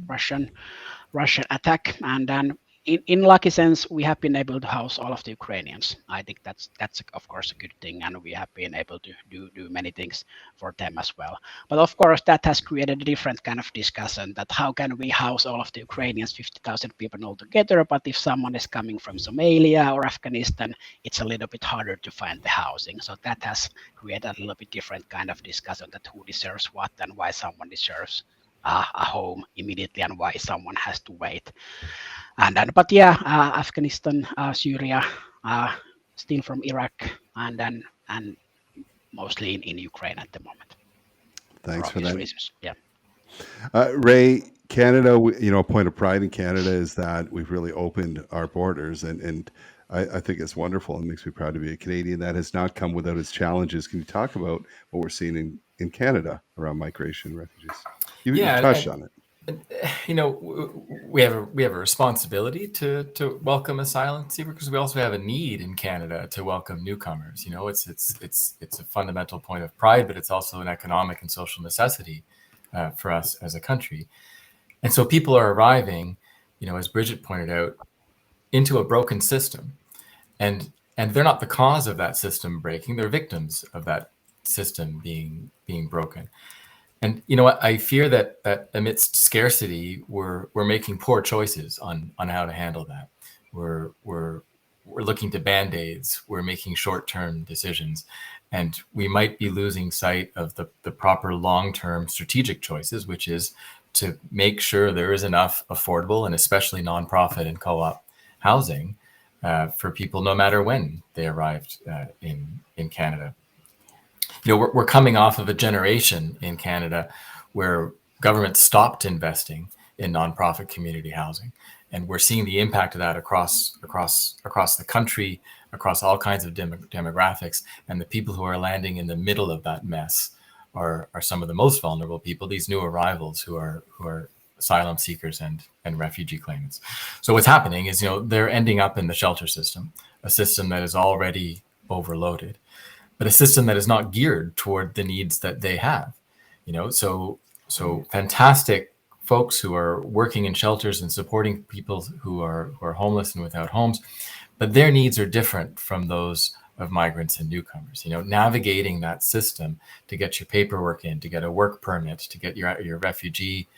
Russian attack. And then in lucky sense, we have been able to house all of the Ukrainians. I think that's of course a good thing, and we have been able to do many things for them as well. But of course, that has created a different kind of discussion, that how can we house all of the Ukrainians, 50,000 people all together, but if someone is coming from Somalia or Afghanistan, it's a little bit harder to find the housing. So that has created a little bit different kind of discussion, that who deserves what and why someone deserves a home immediately and why someone has to wait. But yeah, Afghanistan, Syria, still from Iraq, and mostly in Ukraine at the moment. Thanks for that. Reasons. Yeah. Ray, Canada, a point of pride in Canada is that we've really opened our borders, and I think it's wonderful and makes me proud to be a Canadian. That has not come without its challenges. Can you talk about what we're seeing in Canada around migration and refugees? You Yeah, touched on it. we have a responsibility to welcome asylum seekers, because we also have a need in Canada to welcome newcomers. It's a fundamental point of pride, but it's also an economic and social necessity for us as a country. And so people are arriving, as Bridget pointed out, into a broken system, and they're not the cause of that system breaking; they're victims of that system being broken. And I fear that amidst scarcity, we're making poor choices on how to handle that. We're looking to band-aids. We're making short-term decisions, and we might be losing sight of the proper long-term strategic choices, which is to make sure there is enough affordable and especially nonprofit and co-op housing for people, no matter when they arrived in Canada. We're coming off of a generation in Canada where government stopped investing in nonprofit community housing, and we're seeing the impact of that across the country, across all kinds of demographics. And the people who are landing in the middle of that mess are some of the most vulnerable people, these new arrivals who are asylum seekers and refugee claimants. So what's happening is, they're ending up in the shelter system, a system that is already overloaded, but a system that is not geared toward the needs that they have. So fantastic folks who are working in shelters and supporting people who are homeless and without homes, but their needs are different from those of migrants and newcomers. Navigating that system to get your paperwork in, to get a work permit, to get your refugee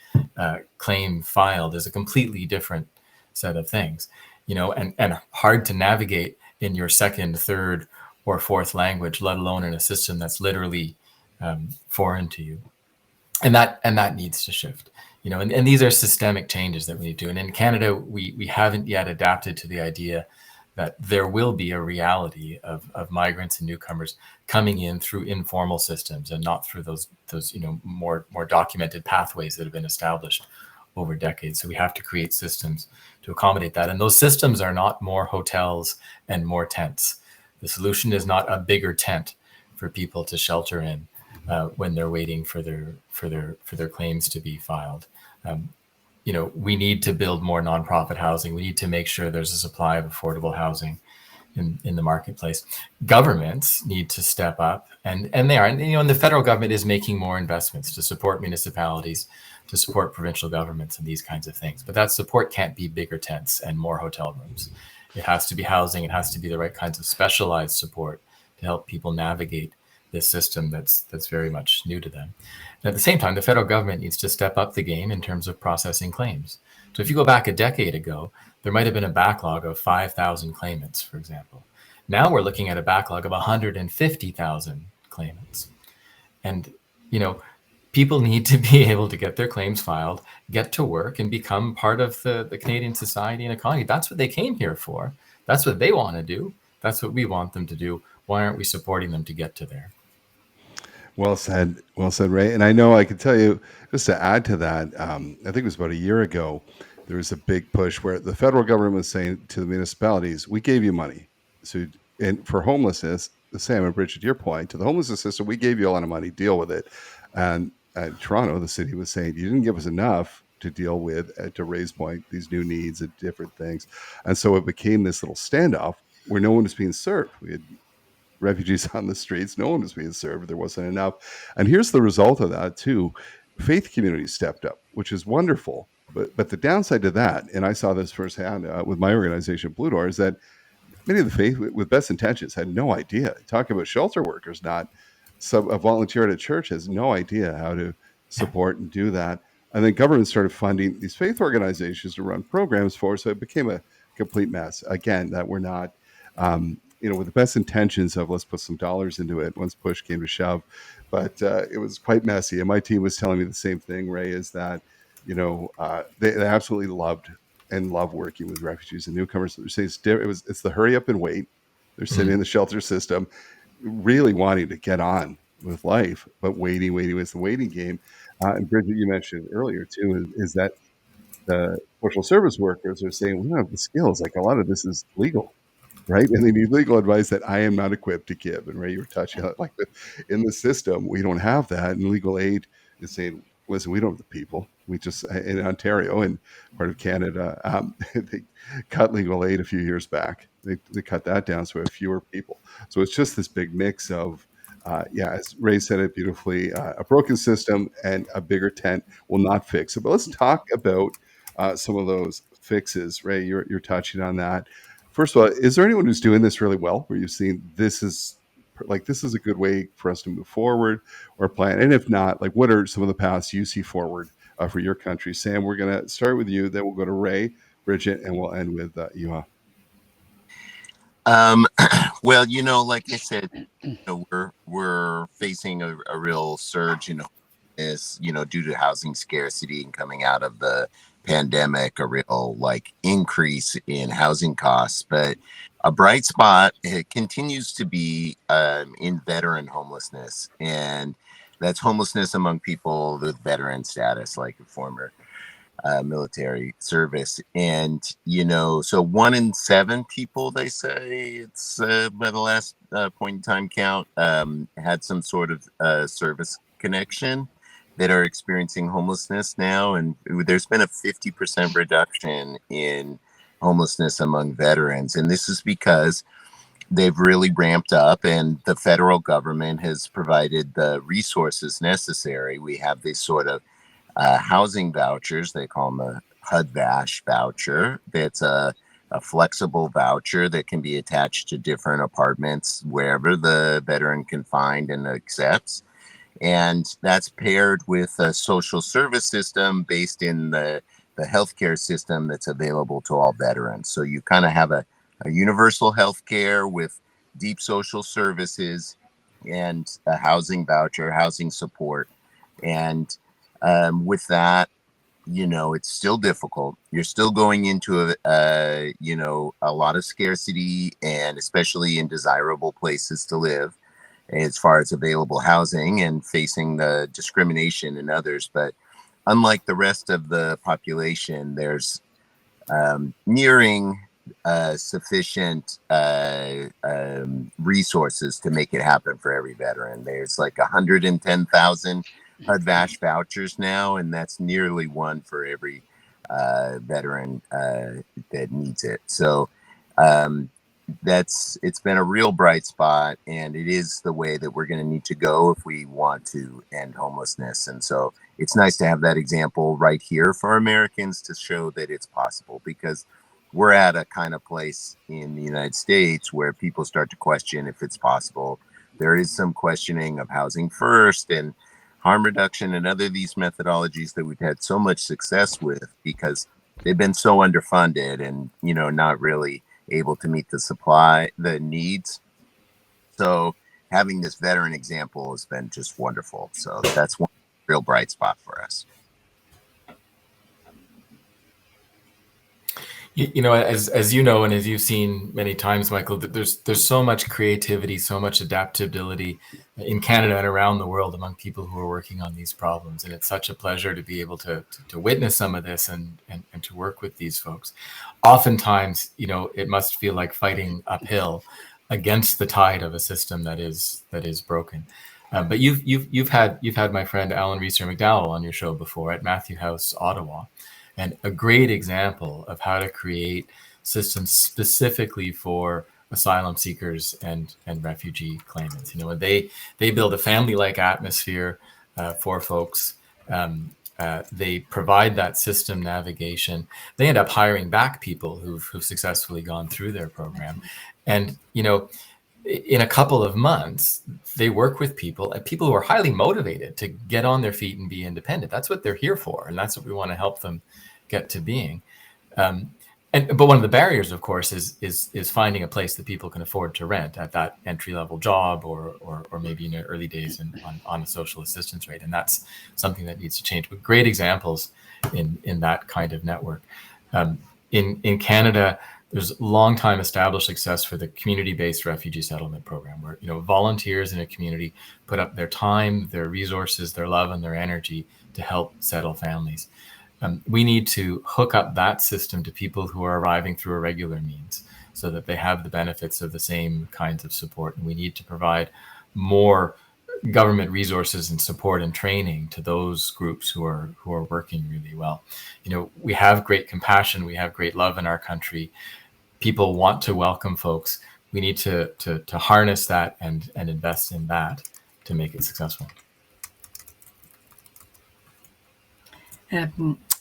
claim filed is a completely different set of things. And hard to navigate in your second, third, or fourth language, let alone in a system that's literally foreign to you. And that needs to shift. And these are systemic changes that we need to do. And in Canada, we haven't yet adapted to the idea that there will be a reality of migrants and newcomers coming in through informal systems and not through those more documented pathways that have been established over decades. So we have to create systems to accommodate that. And those systems are not more hotels and more tents. The solution is not a bigger tent for people to shelter in when they're waiting for their claims to be filed. We need to build more nonprofit housing. We need to make sure there's a supply of affordable housing in the marketplace. Governments need to step up, and they are. And the federal government is making more investments to support municipalities, to support provincial governments, and these kinds of things. But that support can't be bigger tents and more hotel rooms. It has to be housing. It has to be the right kinds of specialized support to help people navigate this system that's very much new to them. And at the same time, the federal government needs to step up the game in terms of processing claims. So if you go back a decade ago, there might have been a backlog of 5,000 claimants, for example. Now we're looking at a backlog of 150,000 claimants. And, people need to be able to get their claims filed, get to work, and become part of the Canadian society and economy. That's what they came here for. That's what they want to do. That's what we want them to do. Why aren't we supporting them to get to there? Well said, Ray. And I know I can tell you, just to add to that, I think it was about a year ago, there was a big push where the federal government was saying to the municipalities, we gave you money. So, and for homelessness, the same, and Bridget, to your point, to the homelessness system, we gave you a lot of money, deal with it. And Toronto, the city was saying, you didn't give us enough to deal with, to Ray's point, these new needs and different things. And so it became this little standoff where no one was being served. We had refugees on the streets. No one was being served. There wasn't enough. And here's the result of that too. Faith communities stepped up, which is wonderful. But the downside to that, and I saw this firsthand with my organization, Blue Door, is that many of the faith with best intentions had no idea. Talking about shelter workers, a volunteer at a church has no idea how to support and do that. And then government started funding these faith organizations to run programs for, so it became a complete mess. Again, that we're not, with the best intentions of let's put some dollars into it once push came to shove. But it was quite messy. And my team was telling me the same thing, Ray, is that, they absolutely loved and love working with refugees and newcomers. They're saying it's the hurry up and wait. They're sitting in the shelter system, really wanting to get on with life, but waiting is the waiting game. And Bridget, you mentioned earlier too, is that the social service workers are saying we don't have the skills. Like a lot of this is legal, right? And they need legal advice that I am not equipped to give. And Ray, you were touching on it, like in the system, we don't have that. And legal aid is saying, listen, we don't have the people. We just in Ontario and part of Canada, they cut legal aid a few years back. They cut that down, so we have fewer people. So it's just this big mix of, as Ray said it beautifully, a broken system and a bigger tent will not fix it. But let's talk about some of those fixes. Ray, you're touching on that. First of all, is there anyone who's doing this really well, where you've seen this is a good way for us to move forward or plan? And if not, like what are some of the paths you see forward for your country? Sam, we're going to start with you, then we'll go to Ray, Bridget, and we'll end with Yuha. Well, like I said, we're facing a real surge in homelessness, due to housing scarcity and coming out of the pandemic, a real increase in housing costs. But a bright spot, it continues to be in veteran homelessness, and that's homelessness among people with veteran status, like a former military service. And so 1 in 7 people, they say, it's by the last point in time count, had some sort of service connection, that are experiencing homelessness now. And there's been a 50% reduction in homelessness among veterans, and this is because they've really ramped up and the federal government has provided the resources necessary. We have these sort of housing vouchers. They call them a HUD-VASH voucher. That's a flexible voucher that can be attached to different apartments wherever the veteran can find and accepts. And that's paired with a social service system based in the healthcare system that's available to all veterans. So you kind of have a universal healthcare with deep social services and a housing voucher, housing support. And with that, it's still difficult. You're still going into a lot of scarcity, and especially in desirable places to live as far as available housing, and facing the discrimination in others. But unlike the rest of the population, there's nearing sufficient resources to make it happen for every veteran. There's like 110,000 HUD-VASH vouchers now, and that's nearly one for every veteran that needs it. So it's been a real bright spot, and it is the way that we're going to need to go if we want to end homelessness. And so it's nice to have that example right here for Americans to show that it's possible, because we're at a kind of place in the United States where people start to question if it's possible. There is some questioning of housing first and harm reduction and other these methodologies that we've had so much success with, because they've been so underfunded and not really able to meet the needs. So having this veteran example has been just wonderful. So that's one real bright spot for us. As you know, and as you've seen many times, Michael, there's so much creativity, so much adaptability in Canada and around the world among people who are working on these problems. And it's such a pleasure to be able to witness some of this and to work with these folks. Oftentimes, it must feel like fighting uphill against the tide of a system that is broken. But you've had my friend Alan Reeser McDowell on your show before at Matthew House, Ottawa. And a great example of how to create systems specifically for asylum seekers and refugee claimants. They build a family-like atmosphere for folks. They provide that system navigation. They end up hiring back people who've successfully gone through their program. And, in a couple of months, they work with people who are highly motivated to get on their feet and be independent. That's what they're here for, and that's what we want to help them get to being. But one of the barriers, of course, is finding a place that people can afford to rent at that entry-level job, or maybe in the early days on a social assistance rate, and that's something that needs to change. But great examples in that kind of network. In Canada, there's long time established success for the community-based refugee settlement program, where volunteers in a community put up their time, their resources, their love, and their energy to help settle families. We need to hook up that system to people who are arriving through irregular means, so that they have the benefits of the same kinds of support. And we need to provide more government resources and support and training to those groups who are working really well. We have great compassion, we have great love in our country. People want to welcome folks. We need to harness that and invest in that to make it successful.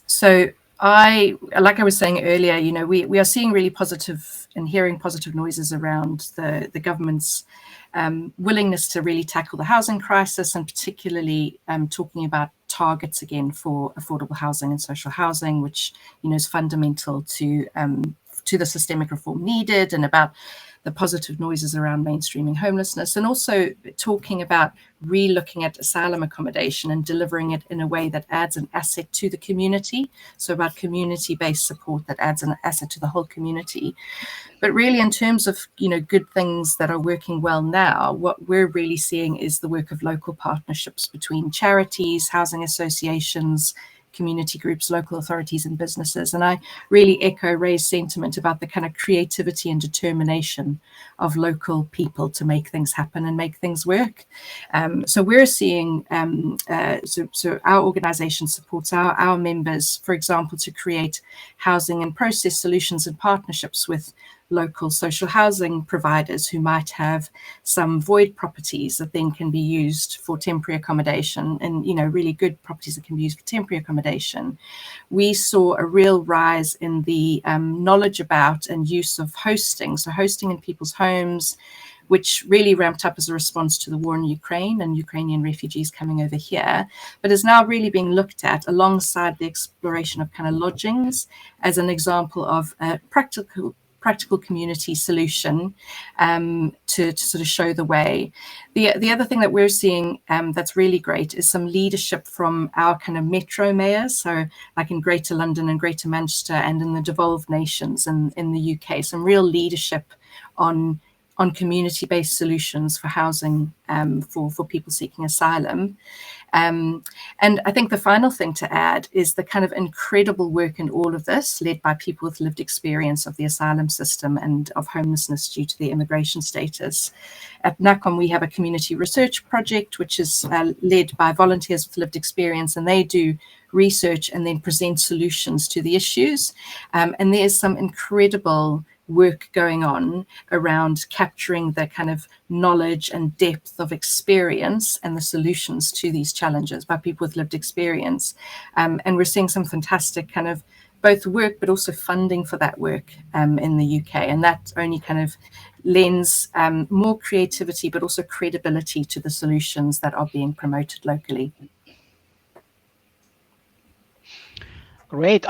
So like I was saying earlier, we are seeing really positive and hearing positive noises around the government's willingness to really tackle the housing crisis, and particularly talking about targets again for affordable housing and social housing, which is fundamental to the systemic reform needed, and about the positive noises around mainstreaming homelessness, and also talking about re-looking at asylum accommodation and delivering it in a way that adds an asset to the community. So about community-based support that adds an asset to the whole community. But really, in terms of good things that are working well now, what we're really seeing is the work of local partnerships between charities, housing associations, community groups, local authorities, and businesses. And I really echo Ray's sentiment about the kind of creativity and determination of local people to make things happen and make things work. So we're seeing, so our organization supports our members, for example, to create housing and process solutions and partnerships with local social housing providers who might have some void properties that then can be used for temporary accommodation, and really good properties that can be used for temporary accommodation. We saw a real rise in the knowledge about and use of hosting, so hosting in people's homes, which really ramped up as a response to the war in Ukraine and Ukrainian refugees coming over here, but is now really being looked at alongside the exploration of kind of lodgings as an example of a practical community solution to sort of show the way. The other thing that we're seeing that's really great is some leadership from our kind of metro mayors, so like in Greater London and Greater Manchester and in the devolved nations in the UK, some real leadership on community-based solutions for housing for people seeking asylum. And I think the final thing to add is the kind of incredible work in all of this, led by people with lived experience of the asylum system and of homelessness due to their immigration status. At NACOM, we have a community research project, which is led by volunteers with lived experience, and they do research and then present solutions to the issues. And there's some incredible work going on around capturing the kind of knowledge and depth of experience and the solutions to these challenges by people with lived experience. And we're seeing some fantastic kind of both work but also funding for that work in the UK. And that only kind of lends more creativity but also credibility to the solutions that are being promoted locally. Great.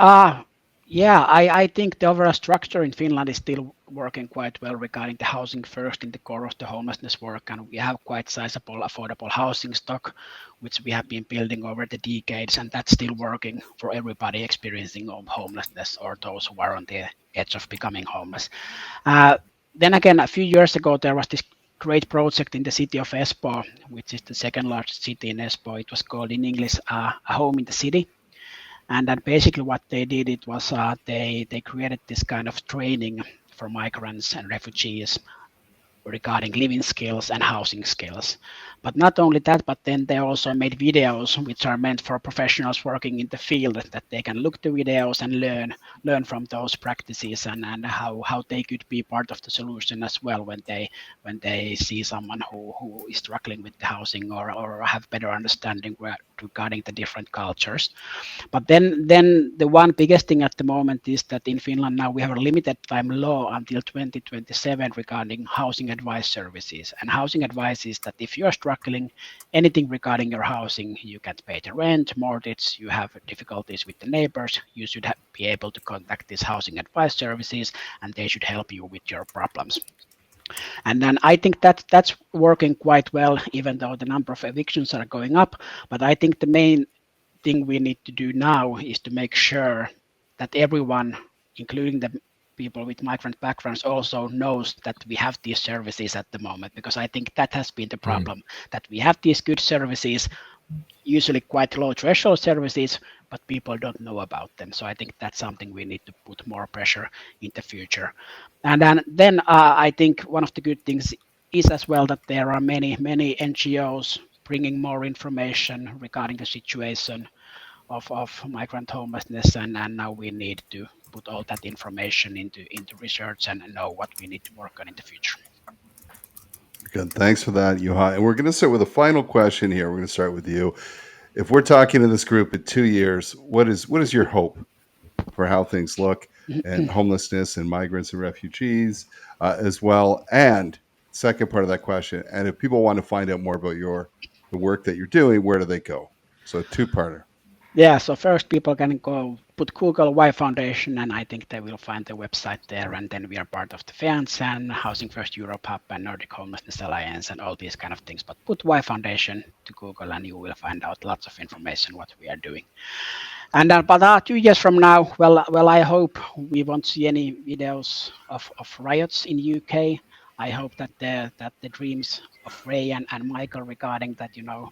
Yeah, I think the overall structure in Finland is still working quite well regarding the housing first in the core of the homelessness work, and we have quite sizable affordable housing stock, which we have been building over the decades, and that's still working for everybody experiencing homelessness or those who are on the edge of becoming homeless. Then again, a few years ago, there was this great project in the city of Espoo, which is the second largest city in Espoo. It was called in English A Home in the City. And then basically what they did, it was they created this kind of training for migrants and refugees regarding living skills and housing skills. But not only that, but then they also made videos which are meant for professionals working in the field, that they can look the videos and learn from those practices and how they could be part of the solution as well when they see someone who is struggling with the housing or have better understanding regarding the different cultures. But then the one biggest thing at the moment is that in Finland now we have a limited time law until 2027 regarding housing advice services. And housing advice is that if you are struggling anything regarding your housing, you can't pay the rent, mortgage, you have difficulties with the neighbors, you should be able to contact these housing advice services and they should help you with your problems. And then I think that's working quite well, even though the number of evictions are going up. But I think the main thing we need to do now is to make sure that everyone, including the people with migrant backgrounds also knows that we have these services at the moment, because I think that has been the problem, that we have these good services, usually quite low threshold services, but people don't know about them. So I think that's something we need to put more pressure in the future. And then I think one of the good things is as well that there are many NGOs bringing more information regarding the situation of migrant homelessness, and now we need to put all that information into research and know what we need to work on in the future. Good. Thanks for that, Juha. And we're going to start with a final question here. We're going to start with you. If we're talking to this group in 2 years, what is your hope for how things look and homelessness and migrants and refugees as well? And second part of that question, and if people want to find out more about the work that you're doing, where do they go? So two-parter. Yeah, so first people can go put Google Y Foundation, and I think they will find the website there. And then we are part of the FEANS and Housing First Europe Hub and Nordic Homelessness Alliance and all these kind of things. But put Y Foundation to Google and you will find out lots of information what we are doing. And but 2 years from now, well, I hope we won't see any videos of riots in UK. I hope that the dreams of Ray and Michael regarding that,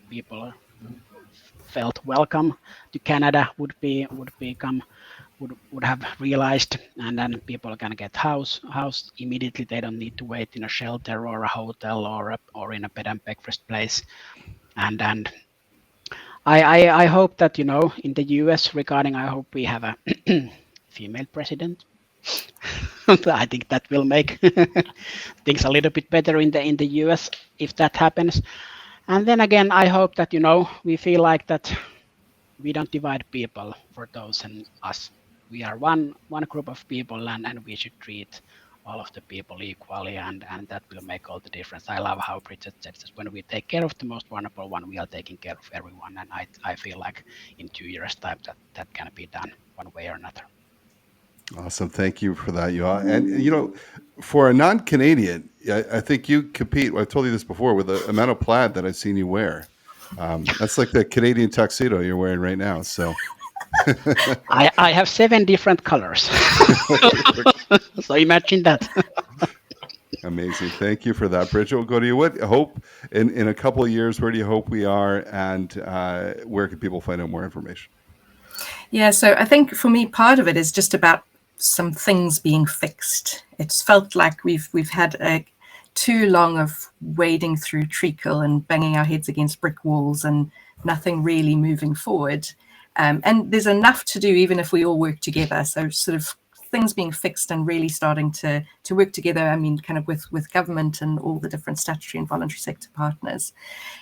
people felt welcome to Canada would have realized, and then people can get house immediately. They don't need to wait in a shelter or a hotel or in a bed and breakfast place. And I hope that in the US regarding, I hope we have a female president. I think that will make things a little bit better in the US if that happens. And then again, I hope that we feel like that we don't divide people for those and us. We are one group of people, and we should treat all of the people equally, and that will make all the difference. I love how Bridget said that when we take care of the most vulnerable one, we are taking care of everyone. And I feel like in 2 years' time that can be done one way or another. Awesome. Thank you for that, Juha. And, for a non-Canadian, I think you compete, I've told you this before, with the amount of plaid that I've seen you wear. That's like the Canadian tuxedo you're wearing right now. So I have 7 different colors. So imagine that. Amazing. Thank you for that. Bridget, we'll go to you. What hope in a couple of years, where do you hope we are, and where can people find out more information? Yeah, so I think for me, part of it is just about some things being fixed. It's felt like we've had too long of wading through treacle and banging our heads against brick walls and nothing really moving forward. And there's enough to do even if we all work together. So sort of things being fixed and really starting to work together, I mean, kind of with government and all the different statutory and voluntary sector partners.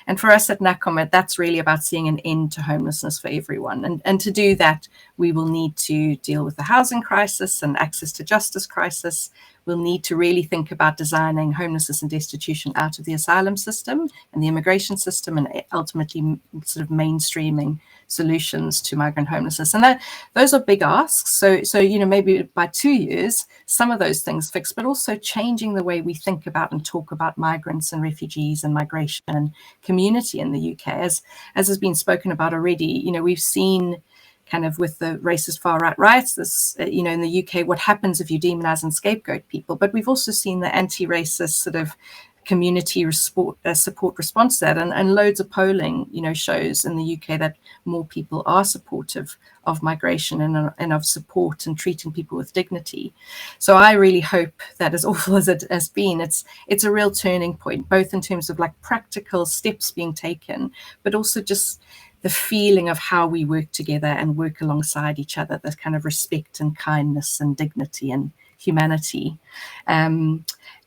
And for us at NACOM, that's really about seeing an end to homelessness for everyone. And to do that, we will need to deal with the housing crisis and access to justice crisis. We'll need to really think about designing homelessness and destitution out of the asylum system and the immigration system, and ultimately sort of mainstreaming solutions to migrant homelessness. And those are big asks. So maybe by 2 years, some of those things fixed, but also changing the way we think about and talk about migrants and refugees and migration and community in the UK. As has been spoken about already, we've seen kind of with the racist far-right riots, this, in the UK, what happens if you demonize and scapegoat people. But we've also seen the anti-racist sort of community support response to that, and loads of polling, shows in the UK that more people are supportive of migration and of support and treating people with dignity. So I really hope that, as awful as it has been, it's a real turning point, both in terms of like practical steps being taken, but also just the feeling of how we work together and work alongside each other, this kind of respect and kindness and dignity and humanity.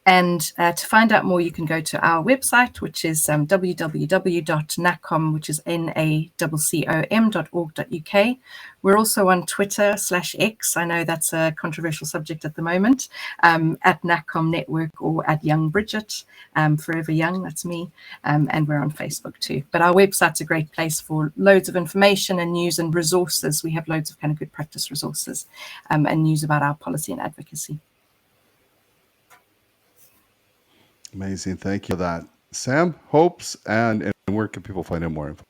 And to find out more, you can go to our website, which is www.nacom, which is naccom.org.uk. We're also on Twitter /X. I know that's a controversial subject at the moment, at NACOM Network or at Young Bridget, Forever Young, that's me. And we're on Facebook too. But our website's a great place for loads of information and news and resources. We have loads of kind of good practice resources and news about our policy and advocacy. Amazing. Thank you for that. Sam, hopes, and where can people find out more info?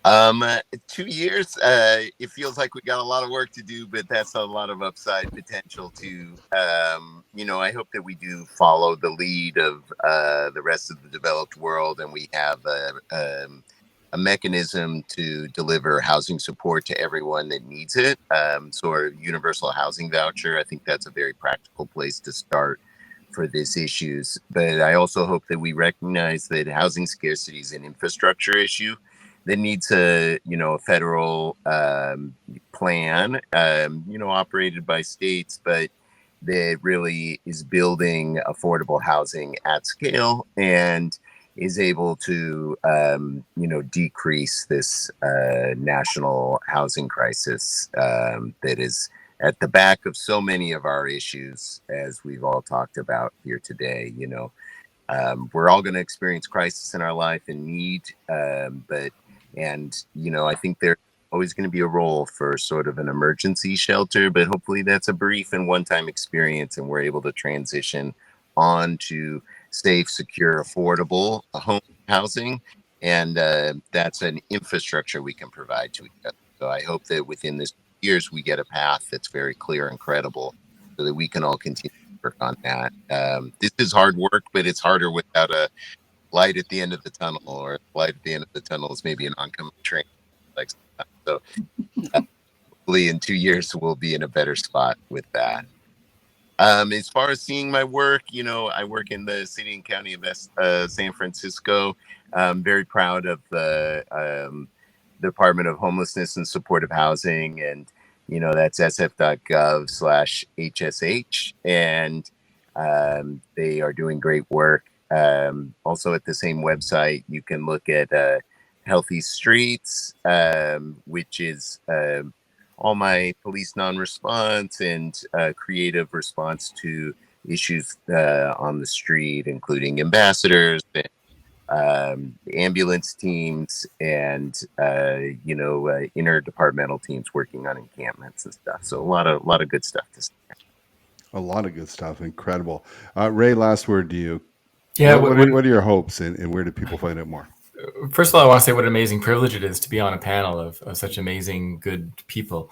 2 years. It feels like we got a lot of work to do, but that's a lot of upside potential too. I hope that we do follow the lead of the rest of the developed world, and we have a mechanism to deliver housing support to everyone that needs it. So a universal housing voucher, I think that's a very practical place to start for these issues. But I also hope that we recognize that housing scarcity is an infrastructure issue that needs a federal plan, operated by states, but that really is building affordable housing at scale and is able to decrease this national housing crisis that is at the back of so many of our issues, as we've all talked about here today. We're all going to experience crisis in our life and need, I think there's always going to be a role for sort of an emergency shelter, but hopefully that's a brief and one-time experience, and we're able to transition on to safe, secure, affordable home housing, and that's an infrastructure we can provide to each other. So I hope that within this years we get a path that's very clear and credible, so that we can all continue to work on that. This is hard work, but it's harder without a light at the end of the tunnel, or light at the end of the tunnel is maybe an oncoming train. So hopefully in 2 years we'll be in a better spot with that. As far as seeing my work, I work in the city and county of San Francisco. I'm very proud of the Department of Homelessness and Supportive Housing, and that's sf.gov/HSH, and they are doing great work. Also at the same website, you can look at Healthy Streets, which is all my police non-response and creative response to issues on the street, including ambassadors, and ambulance teams, and interdepartmental teams working on encampments and stuff. So a lot of good stuff to say. A lot of good stuff. Incredible. Ray, last word to you. Yeah. What are your hopes, and where do people find out more? First of all, I want to say what an amazing privilege it is to be on a panel of such amazing, good people.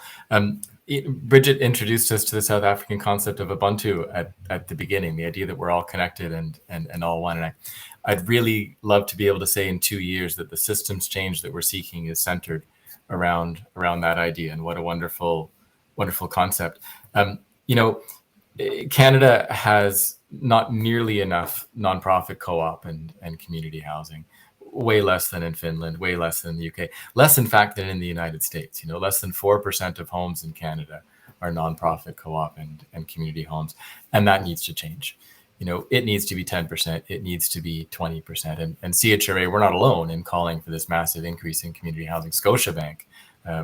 Bridget introduced us to the South African concept of Ubuntu at the beginning, the idea that we're all connected and all one. And I'd really love to be able to say in 2 years that the systems change that we're seeking is centered around that idea. And what a wonderful, wonderful concept. Canada has not nearly enough nonprofit co-op and community housing. Way less than in Finland, way less than the UK, less in fact than in the United States. Less than 4% of homes in Canada are nonprofit co-op and community homes, and that needs to change. It needs to be 10%, it needs to be 20%, and CHRA, we're not alone in calling for this massive increase in community housing. Scotiabank,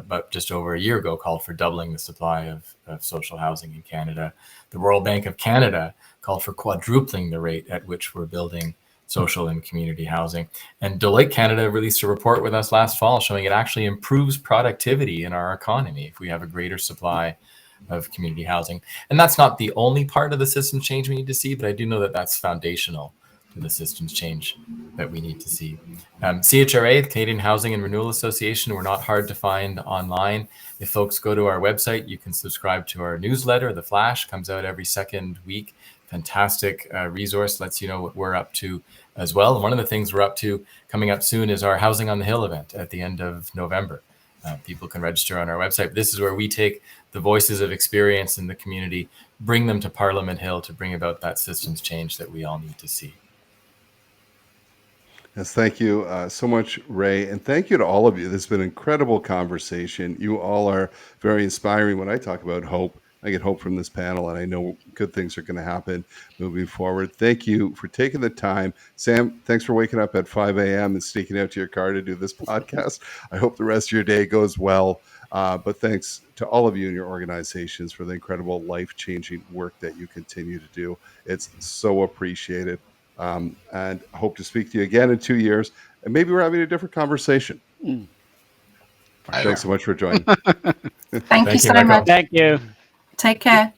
but just over a year ago, called for doubling the supply of social housing in Canada. The Royal Bank of Canada called for quadrupling the rate at which we're building social and community housing. And Deloitte Canada released a report with us last fall showing it actually improves productivity in our economy if we have a greater supply of community housing. And that's not the only part of the systems change we need to see, but I do know that that's foundational to the systems change that we need to see. CHRA, the Canadian Housing and Renewal Association, we're not hard to find online. If folks go to our website, you can subscribe to our newsletter. The Flash comes out every second week. Fantastic resource, lets you know what we're up to as well. And one of the things we're up to coming up soon is our Housing on the Hill event at the end of November. People can register on our website. This is where we take the voices of experience in the community, bring them to Parliament Hill to bring about that systems change that we all need to see. Yes, thank you so much, Ray. And thank you to all of you. This has been an incredible conversation. You all are very inspiring. When I talk about hope, I get hope from this panel, and I know good things are going to happen moving forward. Thank you for taking the time. Sam, thanks for waking up at 5 a.m. and sneaking out to your car to do this podcast. I hope the rest of your day goes well. But thanks to all of you and your organizations for the incredible life-changing work that you continue to do. It's so appreciated. And I hope to speak to you again in 2 years. And maybe we're having a different conversation. Thanks so much for joining. Thank you so Michael. much. Thank you. Take care.